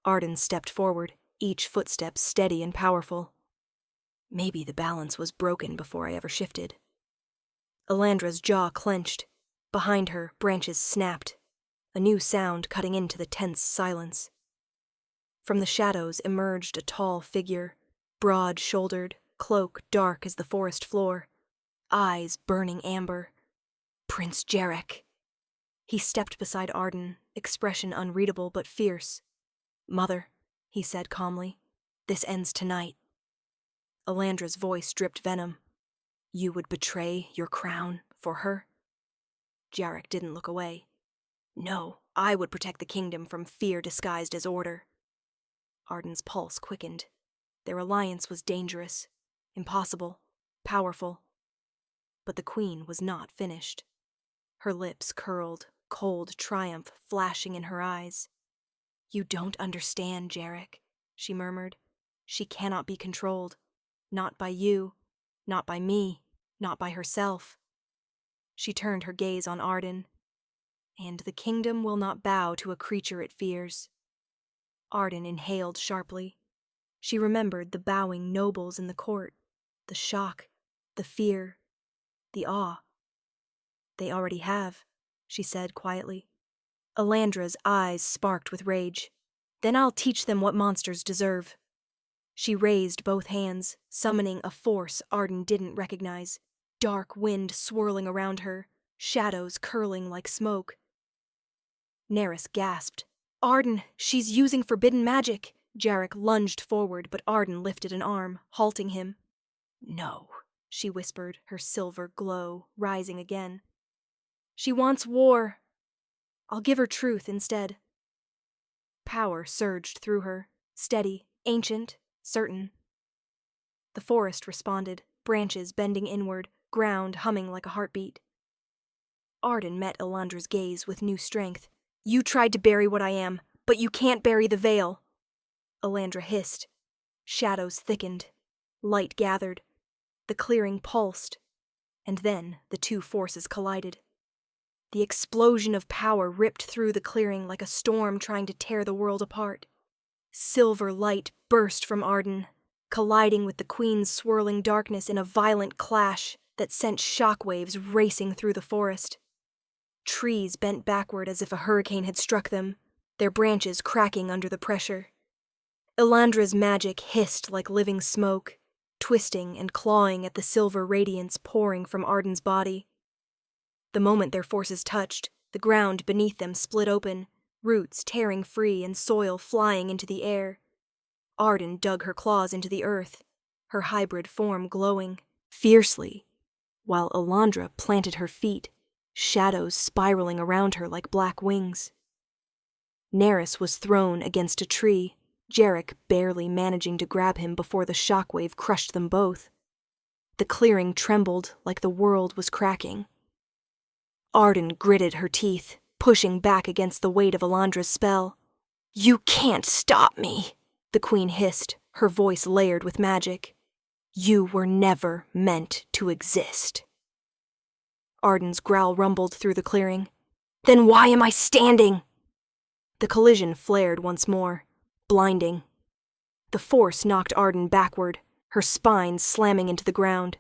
A: Arden stepped forward, each footstep steady and powerful. Maybe the balance was broken before I ever shifted. Alandra's jaw clenched. Behind her, branches snapped, a new sound cutting into the tense silence. From the shadows emerged a tall figure, broad-shouldered, cloak dark as the forest floor, eyes burning amber. Prince Jarek. He stepped beside Arden, expression unreadable but fierce. Mother, he said calmly, this ends tonight. Alandra's voice dripped venom. You would betray your crown for her? Jarek didn't look away. No, I would protect the kingdom from fear disguised as order. Arden's pulse quickened. Their alliance was dangerous, impossible, powerful. But the queen was not finished. Her lips curled, cold triumph flashing in her eyes. You don't understand, Jarek, she murmured. She cannot be controlled. Not by you, not by me, not by herself. She turned her gaze on Arden. And the kingdom will not bow to a creature it fears. Arden inhaled sharply. She remembered the bowing nobles in the court, the shock, the fear, the awe. They already have, she said quietly. Alandra's eyes sparked with rage. Then I'll teach them what monsters deserve. She raised both hands, summoning a force Arden didn't recognize. Dark wind swirling around her, shadows curling like smoke. Nerys gasped. Arden, she's using forbidden magic. Jarek lunged forward, but Arden lifted an arm, halting him. No, she whispered, her silver glow rising again. She wants war. I'll give her truth instead. Power surged through her, steady, ancient, certain. The forest responded, branches bending inward, ground humming like a heartbeat. Arden met Alandra's gaze with new strength. You tried to bury what I am, but you can't bury the veil. Alandra hissed. Shadows thickened. Light gathered. The clearing pulsed. And then the two forces collided. The explosion of power ripped through the clearing like a storm trying to tear the world apart. Silver light burst from Arden, colliding with the queen's swirling darkness in a violent clash that sent shockwaves racing through the forest. Trees bent backward as if a hurricane had struck them, their branches cracking under the pressure. Alandra's magic hissed like living smoke, twisting and clawing at the silver radiance pouring from Arden's body. The moment their forces touched, the ground beneath them split open, roots tearing free and soil flying into the air. Arden dug her claws into the earth, her hybrid form glowing, fiercely, while Alandra planted her feet, shadows spiraling around her like black wings. Nerys was thrown against a tree, Jarek barely managing to grab him before the shockwave crushed them both. The clearing trembled like the world was cracking. Arden gritted her teeth, pushing back against the weight of Alandra's spell. You can't stop me, the queen hissed, her voice layered with magic. You were never meant to exist. Arden's growl rumbled through the clearing. Then why am I standing? The collision flared once more, blinding. The force knocked Arden backward, her spine slamming into the ground.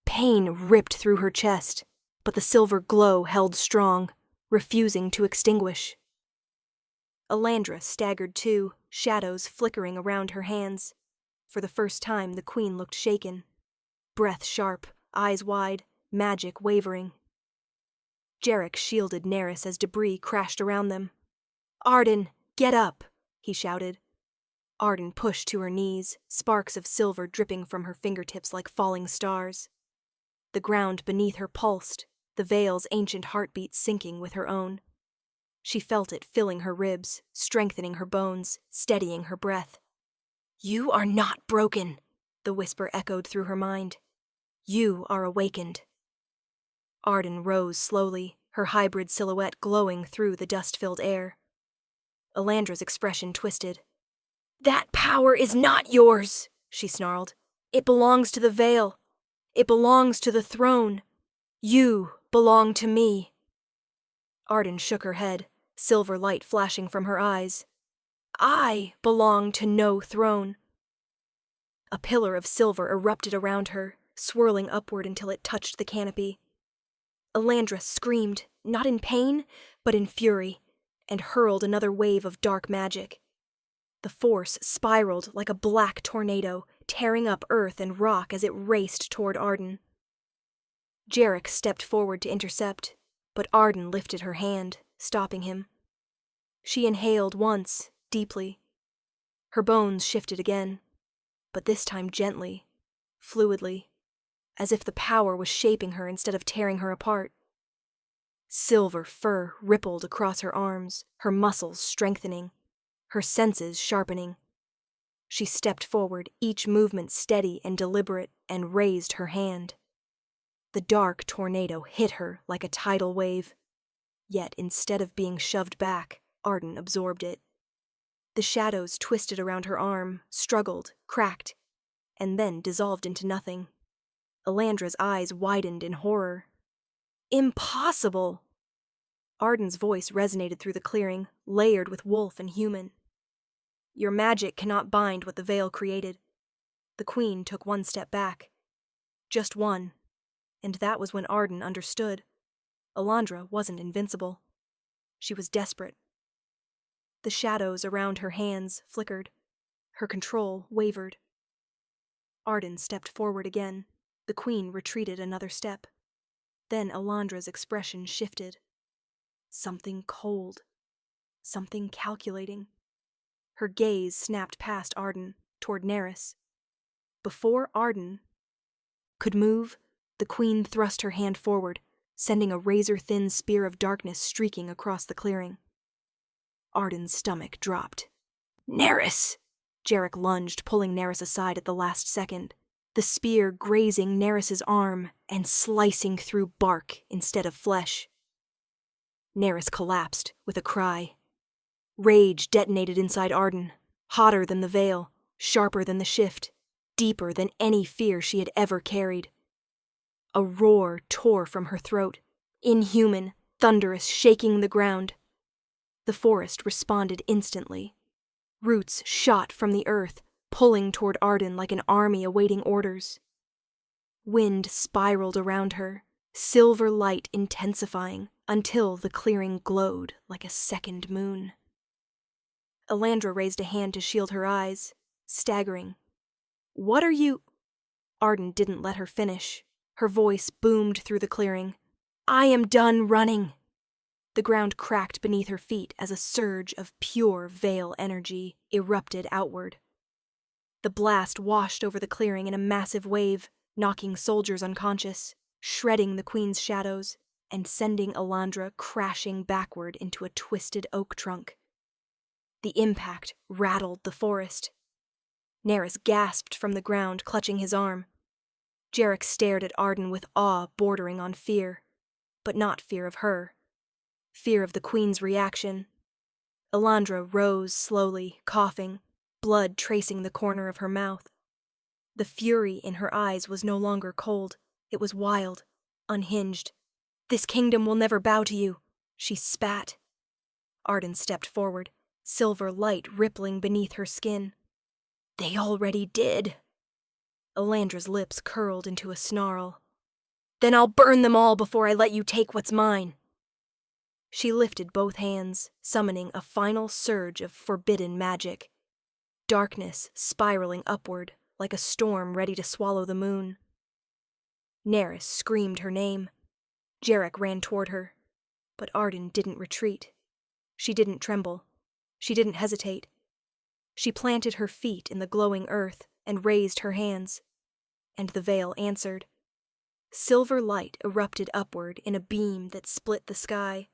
A: Pain ripped through her chest, but the silver glow held strong, refusing to extinguish. Alandra staggered too, shadows flickering around her hands. For the first time, the queen looked shaken. Breath sharp, eyes wide, magic wavering. Jarek shielded Nerys as debris crashed around them. "Arden, get up!" he shouted. Arden pushed to her knees, sparks of silver dripping from her fingertips like falling stars. The ground beneath her pulsed, the veil's ancient heartbeat syncing with her own. She felt it filling her ribs, strengthening her bones, steadying her breath. "You are not broken," the whisper echoed through her mind. "You are awakened." Arden rose slowly, her hybrid silhouette glowing through the dust-filled air. Alandra's expression twisted. "That power is not yours," she snarled. "It belongs to the veil. It belongs to the throne. You belong to me." Arden shook her head, silver light flashing from her eyes. "I belong to no throne." A pillar of silver erupted around her, swirling upward until it touched the canopy. Alandra screamed, not in pain, but in fury, and hurled another wave of dark magic. The force spiraled like a black tornado, tearing up earth and rock as it raced toward Arden. Jarek stepped forward to intercept, but Arden lifted her hand, stopping him. She inhaled once, deeply. Her bones shifted again, but this time gently, fluidly, as if the power was shaping her instead of tearing her apart. Silver fur rippled across her arms, her muscles strengthening, her senses sharpening. She stepped forward, each movement steady and deliberate, and raised her hand. The dark tornado hit her like a tidal wave. Yet instead of being shoved back, Arden absorbed it. The shadows twisted around her arm, struggled, cracked, and then dissolved into nothing. Alandra's eyes widened in horror. "Impossible!" Arden's voice resonated through the clearing, layered with wolf and human. "Your magic cannot bind what the veil created." The queen took one step back. Just one. And that was when Arden understood. Alandra wasn't invincible. She was desperate. The shadows around her hands flickered. Her control wavered. Arden stepped forward again. The queen retreated another step. Then Alandra's expression shifted. Something cold. Something calculating. Her gaze snapped past Arden, toward Nerys. Before Arden could move, the queen thrust her hand forward, sending a razor-thin spear of darkness streaking across the clearing. Arden's stomach dropped. "Nerys!" Jarek lunged, pulling Nerys aside at the last second, the spear grazing Nerys's arm and slicing through bark instead of flesh. Nerys collapsed with a cry. Rage detonated inside Arden, hotter than the veil, sharper than the shift, deeper than any fear she had ever carried. A roar tore from her throat, inhuman, thunderous, shaking the ground. The forest responded instantly. Roots shot from the earth, pulling toward Arden like an army awaiting orders. Wind spiraled around her, silver light intensifying until the clearing glowed like a second moon. Alandra raised a hand to shield her eyes, staggering. "What are you—" Arden didn't let her finish. Her voice boomed through the clearing. "I am done running." The ground cracked beneath her feet as a surge of pure veil energy erupted outward. The blast washed over the clearing in a massive wave, knocking soldiers unconscious, shredding the queen's shadows, and sending Alandra crashing backward into a twisted oak trunk. The impact rattled the forest. Nerys gasped from the ground, clutching his arm. Jarek stared at Arden with awe bordering on fear, but not fear of her. Fear of the queen's reaction. Alandra rose slowly, coughing, blood tracing the corner of her mouth. The fury in her eyes was no longer cold. It was wild, unhinged. "This kingdom will never bow to you," she spat. Arden stepped forward, silver light rippling beneath her skin. They already did. Elandra's lips curled into a snarl. Then I'll burn them all before I let you take what's mine. She lifted both hands, summoning a final surge of forbidden magic. Darkness spiraling upward, like a storm ready to swallow the moon. Nerys screamed her name. Jarek ran toward her. But Arden didn't retreat. She didn't tremble. She didn't hesitate. She planted her feet in the glowing earth and raised her hands. And the veil answered. Silver light erupted upward in a beam that split the sky.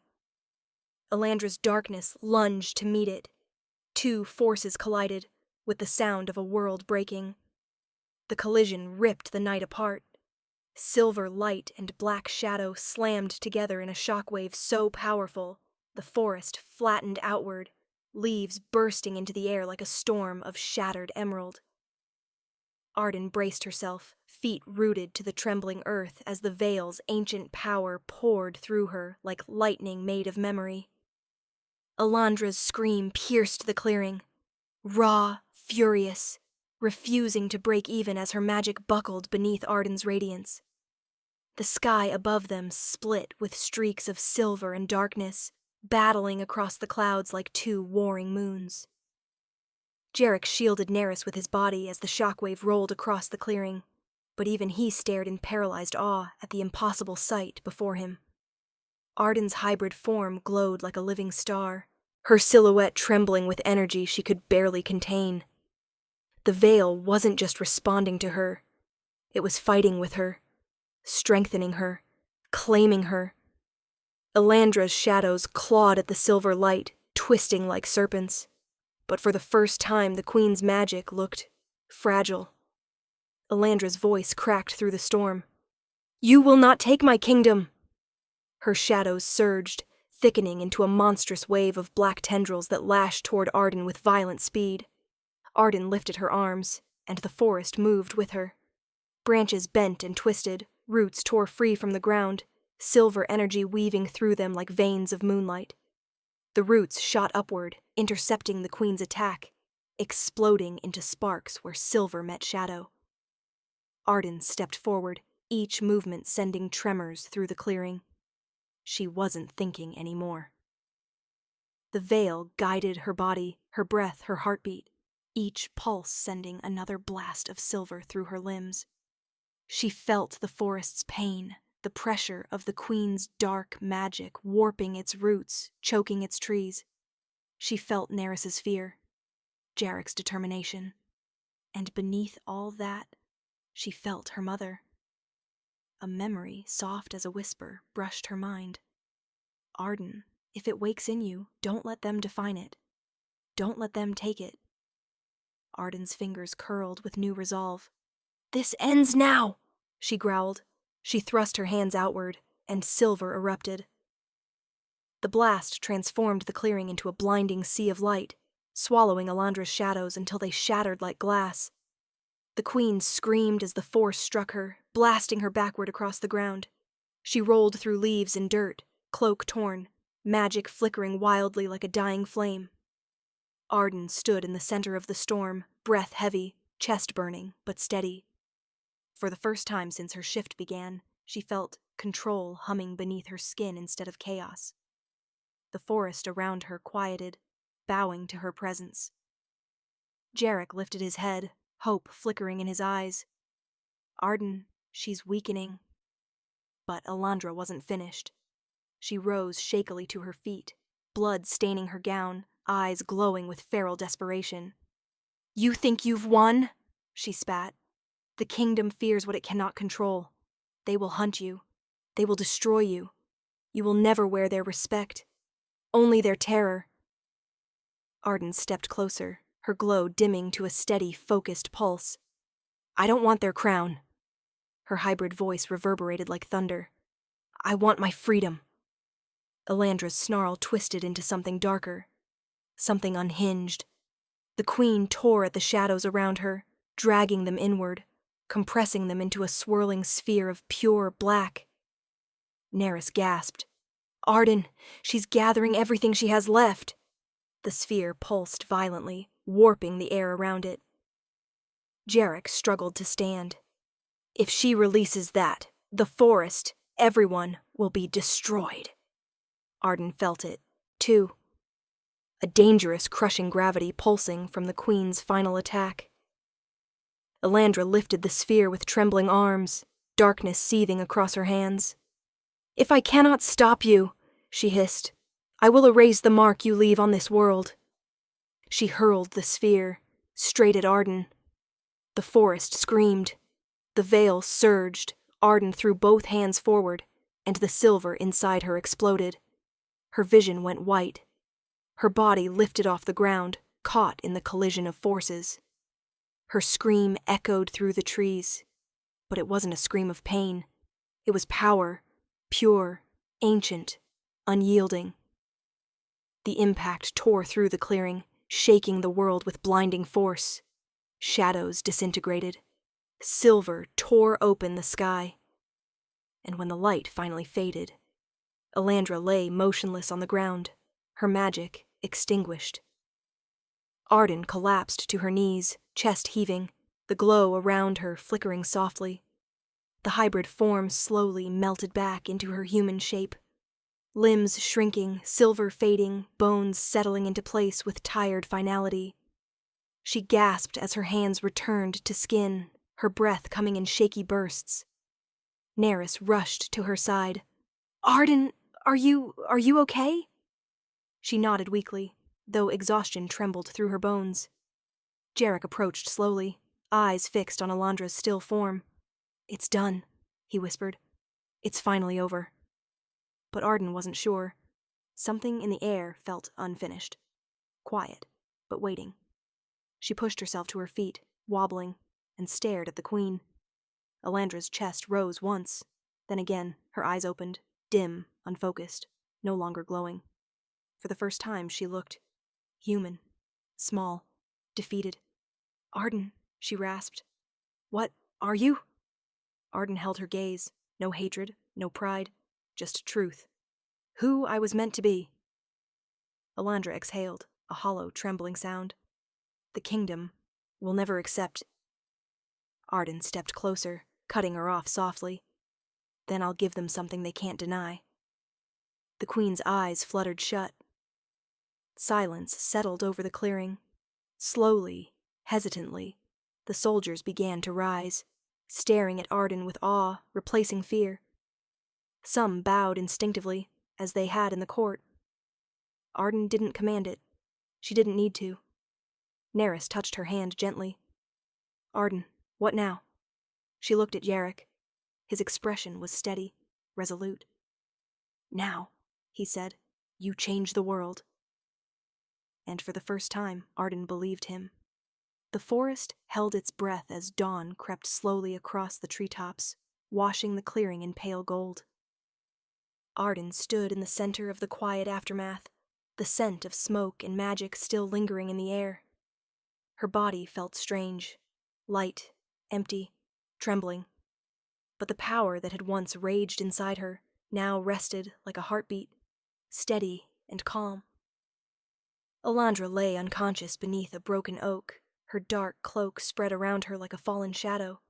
A: Elandra's darkness lunged to meet it. Two forces collided, with the sound of a world breaking. The collision ripped the night apart. Silver light and black shadow slammed together in a shockwave so powerful, the forest flattened outward, leaves bursting into the air like a storm of shattered emerald. Arden braced herself, feet rooted to the trembling earth as the veil's ancient power poured through her like lightning made of memory. Elandra's scream pierced the clearing, raw, furious, refusing to break even as her magic buckled beneath Arden's radiance. The sky above them split with streaks of silver and darkness, battling across the clouds like two warring moons. Jarek shielded Nerys with his body as the shockwave rolled across the clearing, but even he stared in paralyzed awe at the impossible sight before him. Arden's hybrid form glowed like a living star, her silhouette trembling with energy she could barely contain. The veil wasn't just responding to her, it was fighting with her, strengthening her, claiming her. Elandra's shadows clawed at the silver light, twisting like serpents. But for the first time the Queen's magic looked fragile. Elandra's voice cracked through the storm. You will not take my kingdom! Her shadows surged, thickening into a monstrous wave of black tendrils that lashed toward Arden with violent speed. Arden lifted her arms, and the forest moved with her. Branches bent and twisted, roots tore free from the ground, silver energy weaving through them like veins of moonlight. The roots shot upward, intercepting the Queen's attack, exploding into sparks where silver met shadow. Arden stepped forward, each movement sending tremors through the clearing. She wasn't thinking anymore. The veil guided her body, her breath, her heartbeat, each pulse sending another blast of silver through her limbs. She felt the forest's pain, the pressure of the Queen's dark magic warping its roots, choking its trees. She felt Nerys's fear, Jarek's determination, and beneath all that, she felt her mother. A memory, soft as a whisper, brushed her mind. Arden, if it wakes in you, don't let them define it. Don't let them take it. Arden's fingers curled with new resolve. This ends now, she growled. She thrust her hands outward, and silver erupted. The blast transformed the clearing into a blinding sea of light, swallowing Elandra's shadows until they shattered like glass. The Queen screamed as the force struck her, blasting her backward across the ground. She rolled through leaves and dirt, cloak torn, magic flickering wildly like a dying flame. Arden stood in the center of the storm, breath heavy, chest burning, but steady. For the first time since her shift began, she felt control humming beneath her skin instead of chaos. The forest around her quieted, bowing to her presence. Jarek lifted his head, hope flickering in his eyes. Arden, she's weakening. But Elandra wasn't finished. She rose shakily to her feet, blood staining her gown, eyes glowing with feral desperation. You think you've won? She spat. The kingdom fears what it cannot control. They will hunt you. They will destroy you. You will never wear their respect. Only their terror. Arden stepped closer, her glow dimming to a steady, focused pulse. I don't want their crown. Her hybrid voice reverberated like thunder. I want my freedom. Elandra's snarl twisted into something darker, something unhinged. The Queen tore at the shadows around her, dragging them inward, compressing them into a swirling sphere of pure black. Nerys gasped. Arden, she's gathering everything she has left. The sphere pulsed violently, warping the air around it. Jarek struggled to stand. If she releases that, the forest, everyone, will be destroyed. Arden felt it, too. A dangerous, crushing gravity pulsing from the Queen's final attack. Elandra lifted the sphere with trembling arms, darkness seething across her hands. "If I cannot stop you," she hissed, "I will erase the mark you leave on this world." She hurled the sphere, straight at Arden. The forest screamed. The veil surged. Arden threw both hands forward, and the silver inside her exploded. Her vision went white. Her body lifted off the ground, caught in the collision of forces. Her scream echoed through the trees, but it wasn't a scream of pain. It was power, pure, ancient, unyielding. The impact tore through the clearing, shaking the world with blinding force. Shadows disintegrated. Silver tore open the sky. And when the light finally faded, Elandra lay motionless on the ground, her magic extinguished. Arden collapsed to her knees, chest heaving, the glow around her flickering softly. The hybrid form slowly melted back into her human shape. Limbs shrinking, silver fading, bones settling into place with tired finality. She gasped as her hands returned to skin, her breath coming in shaky bursts. Nerys rushed to her side. "Arden, are you okay?" She nodded weakly, though exhaustion trembled through her bones. Jarek approached slowly, eyes fixed on Elandra's still form. "It's done," he whispered. "It's finally over." But Arden wasn't sure. Something in the air felt unfinished. Quiet, but waiting. She pushed herself to her feet, wobbling, and stared at the Queen. Elandra's chest rose once, then again her eyes opened, dim, unfocused, no longer glowing. For the first time she looked human, small, defeated. "Arden," she rasped. "What are you?" Arden held her gaze, no hatred, no pride, just truth. "Who I was meant to be." Elandra exhaled, a hollow, trembling sound. "The kingdom will never accept." Arden stepped closer, cutting her off softly. "Then I'll give them something they can't deny." The Queen's eyes fluttered shut. Silence settled over the clearing. Slowly, hesitantly, the soldiers began to rise, staring at Arden with awe, replacing fear. Some bowed instinctively, as they had in the court. Arden didn't command it. She didn't need to. Nerys touched her hand gently. "Arden, what now?" She looked at Jarek. His expression was steady, resolute. "Now," he said, "you change the world." And for the first time, Arden believed him. The forest held its breath as dawn crept slowly across the treetops, washing the clearing in pale gold. Arden stood in the center of the quiet aftermath, the scent of smoke and magic still lingering in the air. Her body felt strange, light, empty, trembling. But the power that had once raged inside her now rested like a heartbeat, steady and calm. Elandra lay unconscious beneath a broken oak, her dark cloak spread around her like a fallen shadow.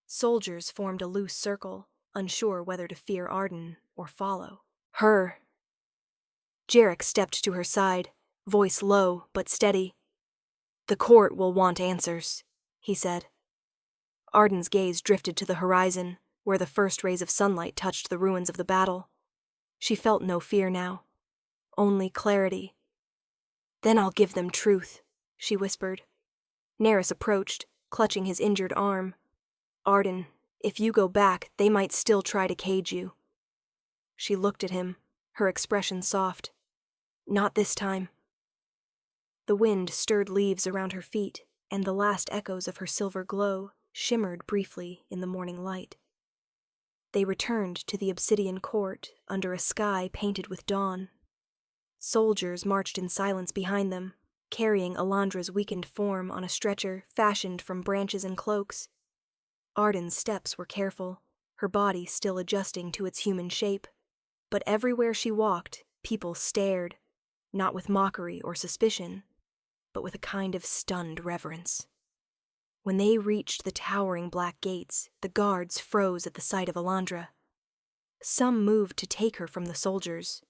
A: Soldiers formed a loose circle, unsure whether to fear Arden or follow her. Jarek stepped to her side, voice low but steady. "The court will want answers," he said. Arden's gaze drifted to the horizon, where the first rays of sunlight touched the ruins of the battle. She felt no fear now, only clarity. "Then I'll give them truth," she whispered. Nerys approached, clutching his injured arm. "Arden, if you go back, they might still try to cage you." She looked at him, her expression soft. "Not this time." The wind stirred leaves around her feet, and the last echoes of her silver glow shimmered briefly in the morning light. They returned to the obsidian court under a sky painted with dawn. Soldiers marched in silence behind them, carrying Elandra's weakened form on a stretcher fashioned from branches and cloaks. Arden's steps were careful, her body still adjusting to its human shape. But everywhere she walked, people stared, not with mockery or suspicion, but with a kind of stunned reverence. When they reached the towering black gates, the guards froze at the sight of Alondra. Some moved to take her from the soldiers,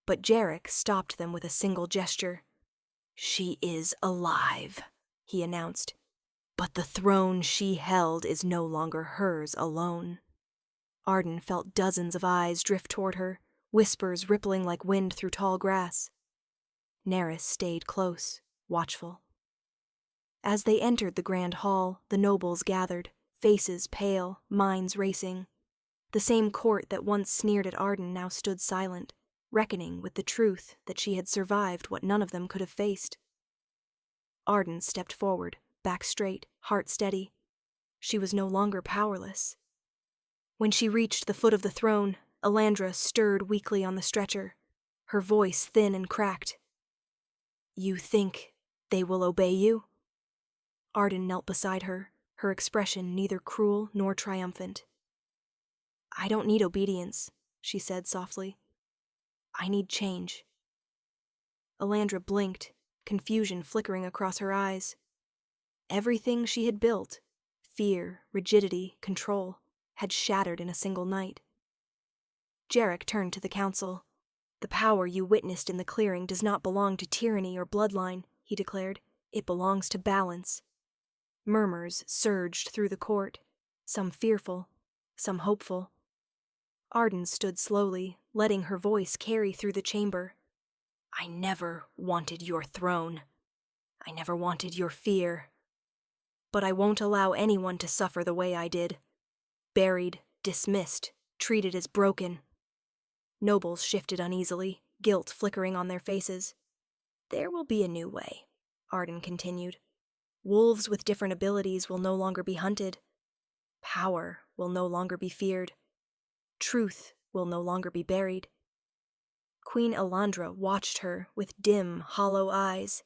A: but Jarek stopped them with a single gesture. "She is alive," he announced, "but the throne she held is no longer hers alone." Arden felt dozens of eyes drift toward her, whispers rippling like wind through tall grass. Nerys stayed close, watchful. As they entered the grand hall, the nobles gathered, faces pale, minds racing. The same court that once sneered at Arden now stood silent, reckoning with the truth that she had survived what none of them could have faced. Arden stepped forward, back straight, heart steady. She was no longer powerless. When she reached the foot of the throne, Alandra stirred weakly on the stretcher, her voice thin and cracked. "You think they will obey you?" Arden knelt beside her, her expression neither cruel nor triumphant. "I don't need obedience," she said softly. "I need change." Alandra blinked, confusion flickering across her eyes. Everything she had built, fear, rigidity, control, had shattered in a single night. Jarek turned to the council. "The power you witnessed in the clearing does not belong to tyranny or bloodline," he declared. "It belongs to balance." Murmurs surged through the court, some fearful, some hopeful. Arden stood slowly, letting her voice carry through the chamber. "I never wanted your throne. I never wanted your fear. But I won't allow anyone to suffer the way I did. Buried, dismissed, treated as broken." Nobles shifted uneasily, guilt flickering on their faces. "There will be a new way," Arden continued. "Wolves with different abilities will no longer be hunted. Power will no longer be feared. Truth will no longer be buried." Queen Alandra watched her with dim, hollow eyes,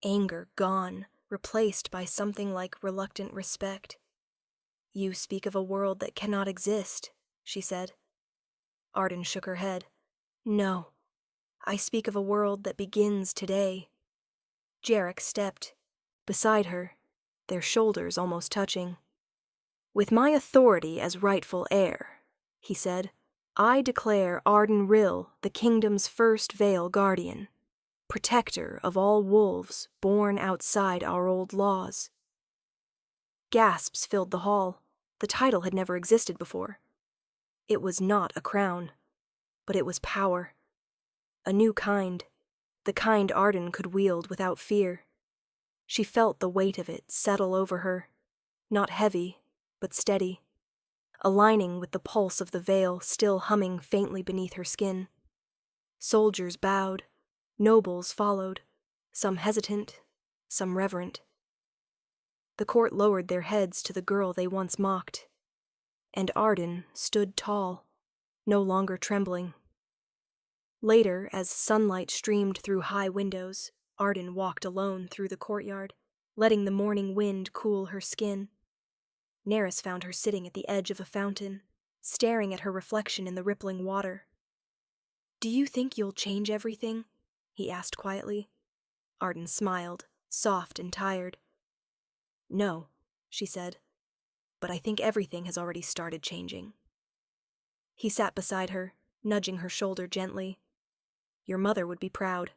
A: anger gone, replaced by something like reluctant respect. "You speak of a world that cannot exist," she said. Arden shook her head. "No, I speak of a world that begins today." Jarek stepped, beside her, their shoulders almost touching. "With my authority as rightful heir," he said, "I declare Arden Rill the kingdom's first Vale Guardian, protector of all wolves born outside our old laws." Gasps filled the hall. The title had never existed before. It was not a crown, but it was power. A new kind, the kind Arden could wield without fear. She felt the weight of it settle over her, not heavy, but steady, aligning with the pulse of the veil still humming faintly beneath her skin. Soldiers bowed, nobles followed, some hesitant, some reverent. The court lowered their heads to the girl they once mocked, and Arden stood tall, no longer trembling. Later, as sunlight streamed through high windows, Arden walked alone through the courtyard, letting the morning wind cool her skin. Nerys found her sitting at the edge of a fountain, staring at her reflection in the rippling water. "Do you think you'll change everything?" he asked quietly. Arden smiled, soft and tired. "No," she said, "but I think everything has already started changing." He sat beside her, nudging her shoulder gently. "Your mother would be proud."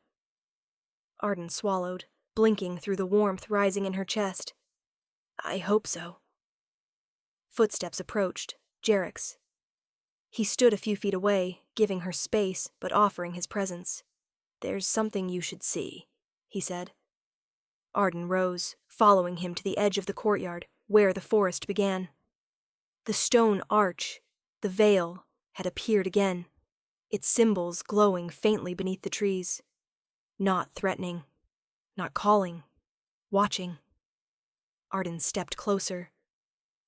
A: Arden swallowed, blinking through the warmth rising in her chest. "I hope so." Footsteps approached, Jarek's. He stood a few feet away, giving her space but offering his presence. "There's something you should see," he said. Arden rose, following him to the edge of the courtyard, where the forest began. The stone arch, the veil, had appeared again, its symbols glowing faintly beneath the trees. Not threatening, not calling, watching. Arden stepped closer.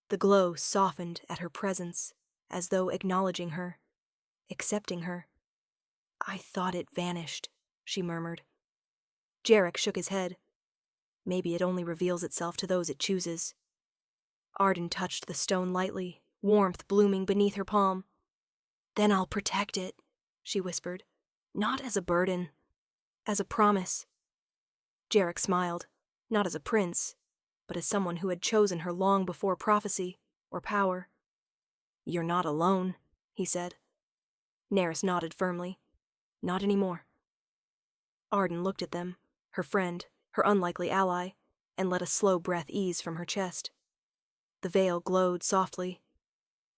A: The glow softened at her presence, as though acknowledging her, accepting her. "I thought it vanished," she murmured. Jarek shook his head. "Maybe it only reveals itself to those it chooses." Arden touched the stone lightly, warmth blooming beneath her palm. "Then I'll protect it," she whispered. Not as a burden. As a promise. Jarek smiled, not as a prince, but as someone who had chosen her long before prophecy or power. You're not alone, he said. Nerys nodded firmly. Not anymore. Arden looked at them, her friend, her unlikely ally, and let a slow breath ease from her chest. The veil glowed softly.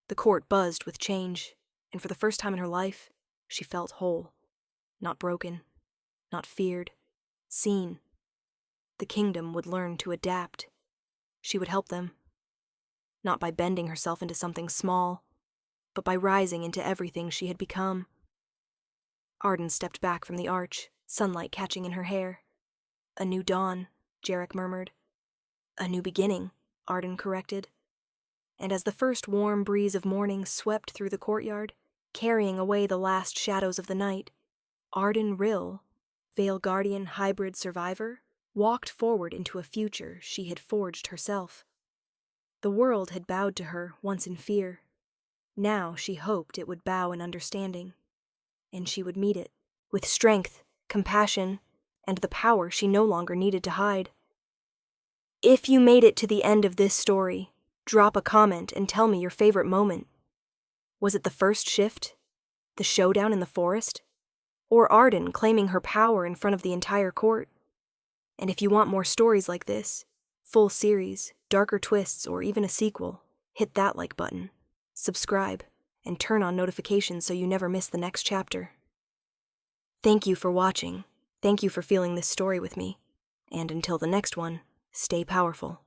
A: The court buzzed with change, and for the first time in her life, she felt whole. Not broken, not feared, seen. The kingdom would learn to adapt. She would help them. Not by bending herself into something small, but by rising into everything she had become. Arden stepped back from the arch, sunlight catching in her hair. A new dawn, Jarek murmured. A new beginning, Arden corrected. And as the first warm breeze of morning swept through the courtyard, carrying away the last shadows of the night, Arden Rill, Veil Guardian hybrid survivor, walked forward into a future she had forged herself. The world had bowed to her once in fear. Now she hoped it would bow in understanding, and she would meet it with strength, compassion, and the power she no longer needed to hide. If you made it to the end of this story, drop a comment and tell me your favorite moment. Was it the first shift? The showdown in the forest? Or Arden claiming her power in front of the entire court? And if you want more stories like this, full series, darker twists, or even a sequel, hit that like button, subscribe, and turn on notifications so you never miss the next chapter. Thank you for watching. Thank you for feeling this story with me. And until the next one, stay powerful.